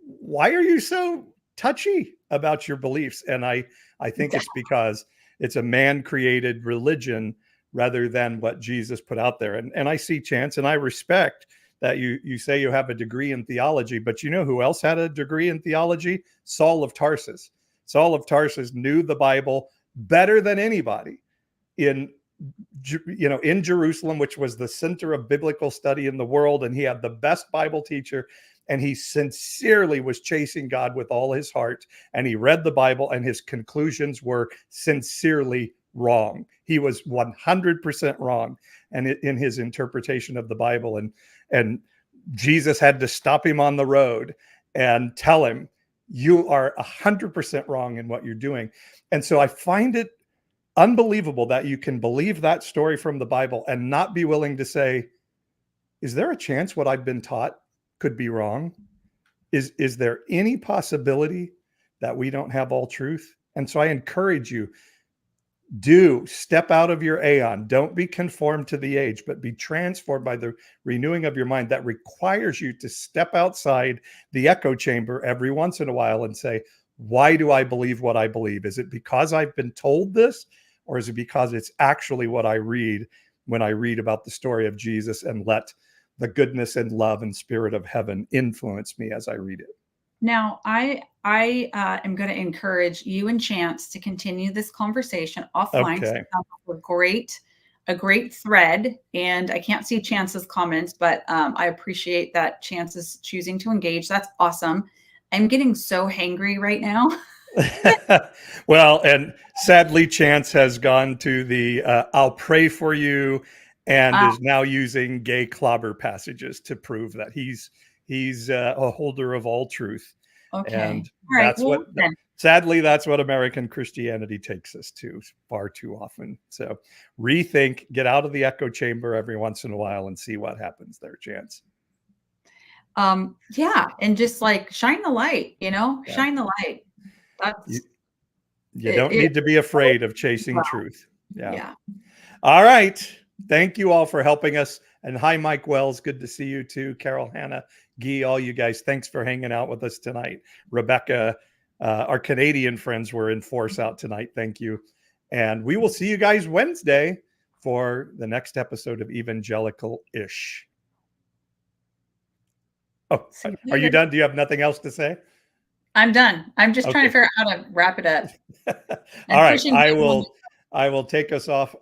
why are you so touchy about your beliefs? And I think it's because it's a man-created religion rather than what Jesus put out there. And I see Chance, and I respect that you say you have a degree in theology, but you know who else had a degree in theology? Saul of Tarsus. Saul of Tarsus knew the Bible better than anybody in Jerusalem, which was the center of biblical study in the world, and he had the best Bible teacher, and he sincerely was chasing God with all his heart, and he read the Bible, and his conclusions were sincerely wrong. He was 100% wrong and in his interpretation of the Bible, and Jesus had to stop him on the road and tell him, you are 100% wrong in what you're doing. And so I find it unbelievable that you can believe that story from the Bible and not be willing to say, is there a chance what I've been taught could be wrong? Is there any possibility that we don't have all truth? And so I encourage you, do step out of your aeon. Don't be conformed to the age, but be transformed by the renewing of your mind. That requires you to step outside the echo chamber every once in a while and say, why do I believe what I believe? Is it because I've been told this, or is it because it's actually what I read when I read about the story of Jesus and let the goodness and love and spirit of heaven influence me as I read it? Now, I am going to encourage you and Chance to continue this conversation offline. Okay. A great thread, and I can't see Chance's comments, but I appreciate that Chance is choosing to engage. That's awesome. I'm getting so hangry right now. Well, and sadly, Chance has gone to the I'll pray for you, and is now using gay clobber passages to prove that he's a holder of all truth. Okay. And all right. that's sadly, that's what American Christianity takes us to far too often. So rethink, get out of the echo chamber every once in a while and see what happens there, Chance. Yeah. And just like shine the light, shine the light. That's you don't need to be afraid of chasing truth. Yeah. All right. Thank you all for helping us. And hi, Mike Wells. Good to see you too. Carol, Hannah, Guy, all you guys. Thanks for hanging out with us tonight. Rebecca, our Canadian friends were in force out tonight. Thank you. And we will see you guys Wednesday for the next episode of Evangelical-ish. Oh, are you done? Do you have nothing else to say? I'm done. I'm just trying to figure out how to wrap it up. All right. I will take us off.